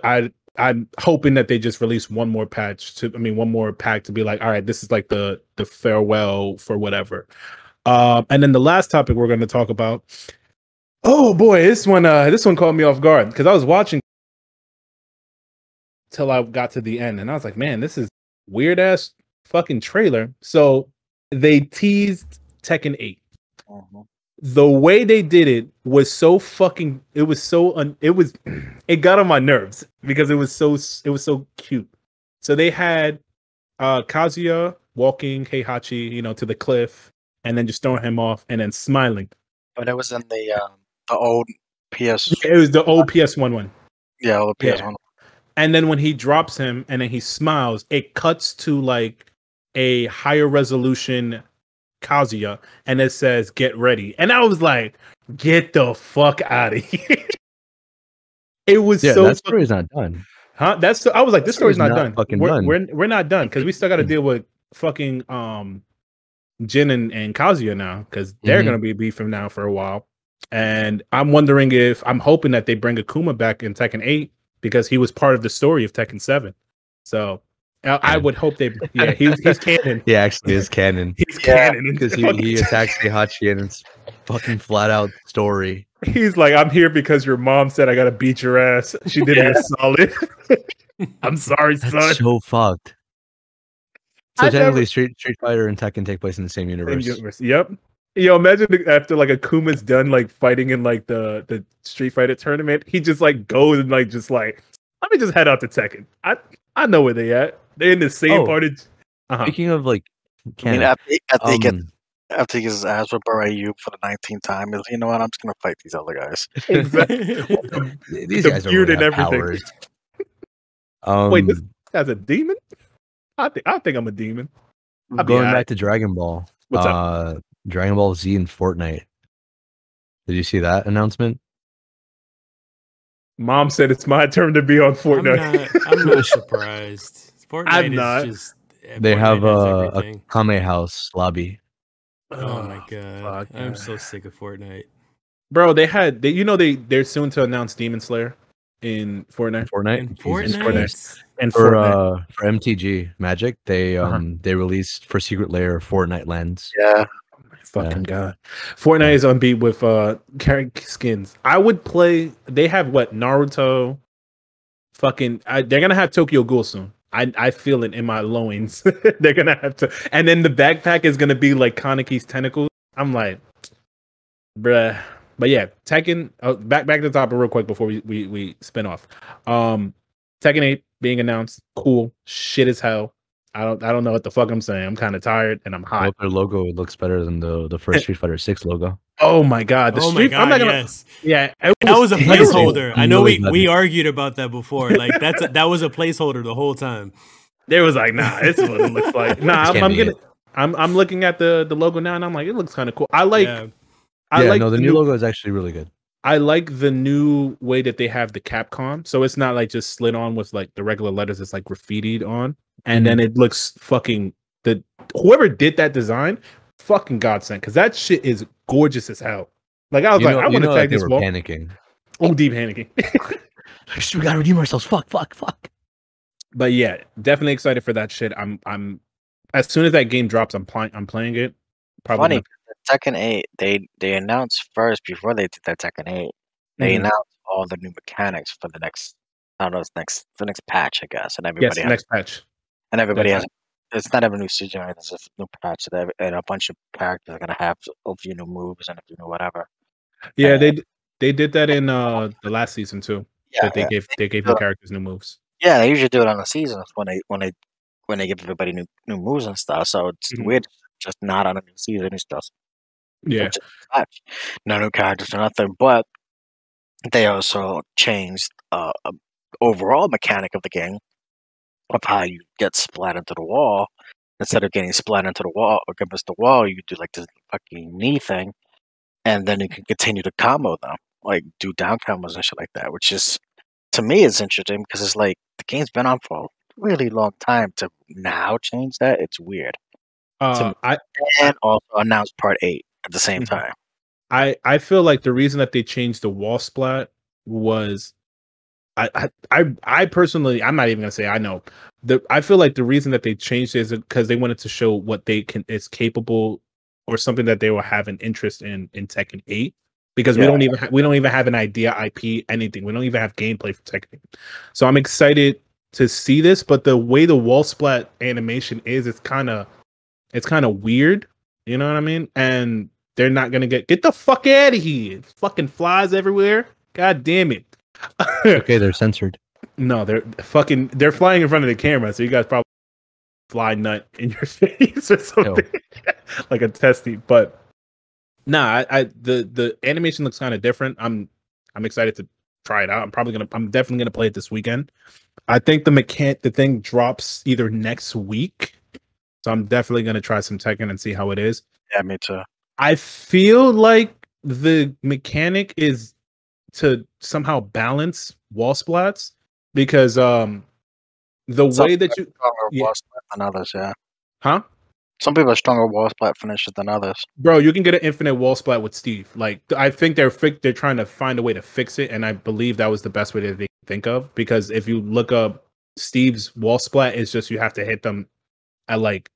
I'm hoping that they just release one more pack to be like, all right, this is like the farewell for whatever. And then the last topic we're going to talk about. Oh boy, this one caught me off guard because I was watching till I got to the end, and I was like, man, this is weird ass fucking trailer. So they teased Tekken 8. The way they did it was so fucking. It got on my nerves because it was so cute. So they had Kazuya walking Heihachi, to the cliff, and then just throwing him off, and then smiling. But it was in the old PS. It was the old PS1 one. Yeah, old PS1. Yeah. And then when he drops him, and then he smiles, it cuts to like a higher resolution Kazuya, and it says "Get ready," and I was like, "Get the fuck out of here!" It was that story's not done, huh? I was like, "This story's not done. Done. We're not done because we still got to deal with fucking Jin and Kazuya now because they're gonna be beefing now for a while." And I'm hoping that they bring Akuma back in Tekken 8 because he was part of the story of Tekken 7. So I would hope he's canon. Yeah, actually, is canon. He's canon because he attacks Heihachi and it's fucking flat out story. He's like, I'm here because your mom said I gotta beat your ass. She did me a solid. I'm sorry, son. That's so fucked. So technically, Street Fighter and Tekken take place in the same universe. Yep. Yo, imagine after like Akuma's done like fighting in like the Street Fighter tournament, he just like goes and like just like, let me just head out to Tekken. I know where they at. They're in the same part of. Speaking of like, after he gets his ass whipped by Ryu for the 19th time, you know what? I'm just gonna fight these other guys. Exactly. These guys beard and everything. Wait, this guy's a demon? I think I'm a demon. Going back to Dragon Ball. What's up? Dragon Ball Z and Fortnite. Did you see that announcement? Mom said it's my turn to be on Fortnite. I'm not surprised. Fortnite is just. They have a Kame House lobby. Oh my god! I'm so sick of Fortnite. Bro, they're soon to announce Demon Slayer in Fortnite. And for MTG Magic, they released for Secret Lair Fortnite Lens. Yeah. Fucking god. Fortnite is unbeat with character skins. I would play. They have what? Naruto. They're gonna have Tokyo Ghoul soon. I feel it in my loins. They're gonna have to, and then the backpack is gonna be like Kaneki's tentacles. I'm like, bruh. But yeah, Tekken. Back to the top real quick before we spin off. Tekken 8 being announced. Cool. Shit as hell. I don't know what the fuck I'm saying. I'm kind of tired and I'm hot. I hope their logo looks better than the first Street Fighter 6 logo. Oh my god! I'm not gonna. Yes. Yeah, that was a placeholder. I know we argued about that before. Like that was a placeholder the whole time. There was like, nah, this is what it looks like. Nah, I'm looking at the logo now and I'm like, it looks kind of cool. The new logo is actually really good. I like the new way that they have the Capcom. So it's not like just slid on with like the regular letters. It's like graffitied on. And then it looks fucking whoever did that design, fucking godsend, because that shit is gorgeous as hell. Like I was I want to tag this wall. Panicking. Oh, deep panicking. We gotta redeem ourselves. Fuck. But yeah, definitely excited for that shit. I'm as soon as that game drops, I'm playing it. Probably. Funny, Tekken 8, they announced first before they did that Tekken 8. They announced all the new mechanics for the next patch, I guess, and everybody. Yes, next patch. and everybody That's has. It's not every new season, right? There's a new patch, and a bunch of characters are gonna have a few new moves and a few new whatever. Yeah, And, they did that in the last season too. yeah, That yeah. they gave new characters new moves. Yeah, they usually do it on the seasons when they give everybody new moves and stuff. So it's Mhm. weird, just not on a new season. It's just Yeah. it's just a patch. No new characters or nothing. But they also changed overall mechanic of the game of how you get splat into the wall. Instead of getting splat into the wall against the wall, you do like this fucking knee thing, and then you can continue to combo them, like do down combos and shit like that. Which is, to me, is interesting because it's like the game's been on for a really long time. To now change that, it's weird. To me. And also announce Part 8 at the same time. I feel like the reason that they changed the wall splat was I personally, I'm not even gonna say I know. I feel like the reason that they changed it is because they wanted to show what they can is capable, or something that they will have an interest in Tekken 8. Because we don't even have an idea, IP, anything. We don't even have gameplay for Tekken 8. So I'm excited to see this, but the way the wall splat animation is, it's kind of weird. You know what I mean? And they're not gonna get the fuck out of here. Fucking flies everywhere. God damn it. Okay, they're censored. No, they're flying in front of the camera, so you guys probably fly nut in your face or something. Like a testy. But nah, the animation looks kind of different. I'm excited to try it out. I'm definitely gonna play it this weekend. I think the thing drops either next week. So I'm definitely gonna try some Tekken and see how it is. Yeah, me too. I feel like the mechanic is to somehow balance wall splats, because the way that you wall splat than others, yeah. Huh? Some people are stronger wall splat finishes than others. Bro, you can get an infinite wall splat with Steve. Like, I think they're trying to find a way to fix it, and I believe that was the best way that they think of. Because if you look up Steve's wall splat, it's just you have to hit them at like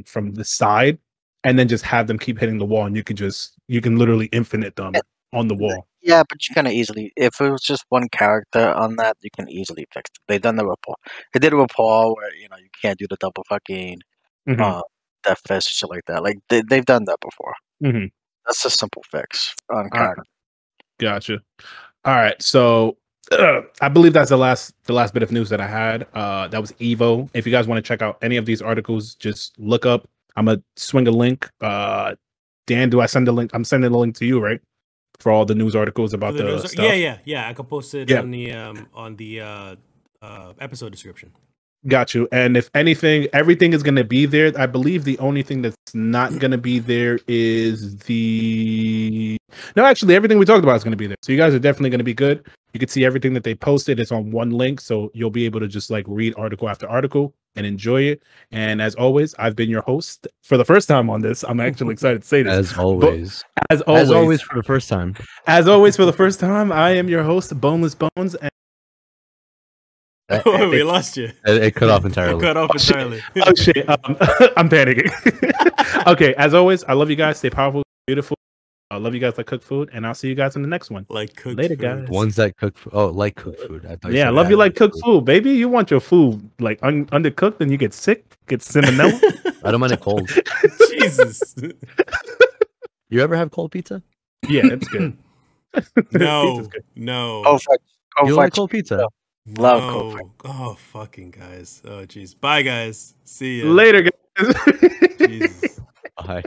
from the side, and then just have them keep hitting the wall, and you can literally infinite them on the wall. Yeah, but you can easily, if it was just one character on that, you can easily fix it. They've done that with Paul. They did it with Paul, where you can't do the double fucking death fist shit like that. Like they've done that before. That's a simple fix on character. Gotcha. All right, so I believe that's the last bit of news that I had. That was EVO. If you guys want to check out any of these articles, just look up. I'm gonna swing a link. Dan, do I send a link? I'm sending a link to you, right? For all the news articles about the stuff. Yeah. I could post it on the episode description. Got you. And if anything, everything is going to be there. I believe the only thing that's not going to be there is no, actually, everything we talked about is going to be there. So you guys are definitely going to be good. You can see everything that they posted. It's on one link, so you'll be able to just like read article after article and enjoy it. And as always, I've been your host for the first time on this. I'm actually excited to say this. As always for the first time. As always for the first time, I am your host, Boneless Bones. And we lost you. It cut off entirely. Oh shit! I'm panicking. Okay, as always, I love you guys. Stay powerful, beautiful. I love you guys like cook food, and I'll see you guys in the next one. Like cook later, food. guys. Ones that cook food. Oh, like cook food. I love you like cook food, baby. You want your food like undercooked, and you get sick, get salmonella. I don't mind it cold. Jesus. You ever have cold pizza? Yeah, it's good. No, no. You like cold pizza? Love cold pizza. Oh, fucking guys. Oh, jeez. Bye, guys. See ya. Later, guys. Jesus. Bye.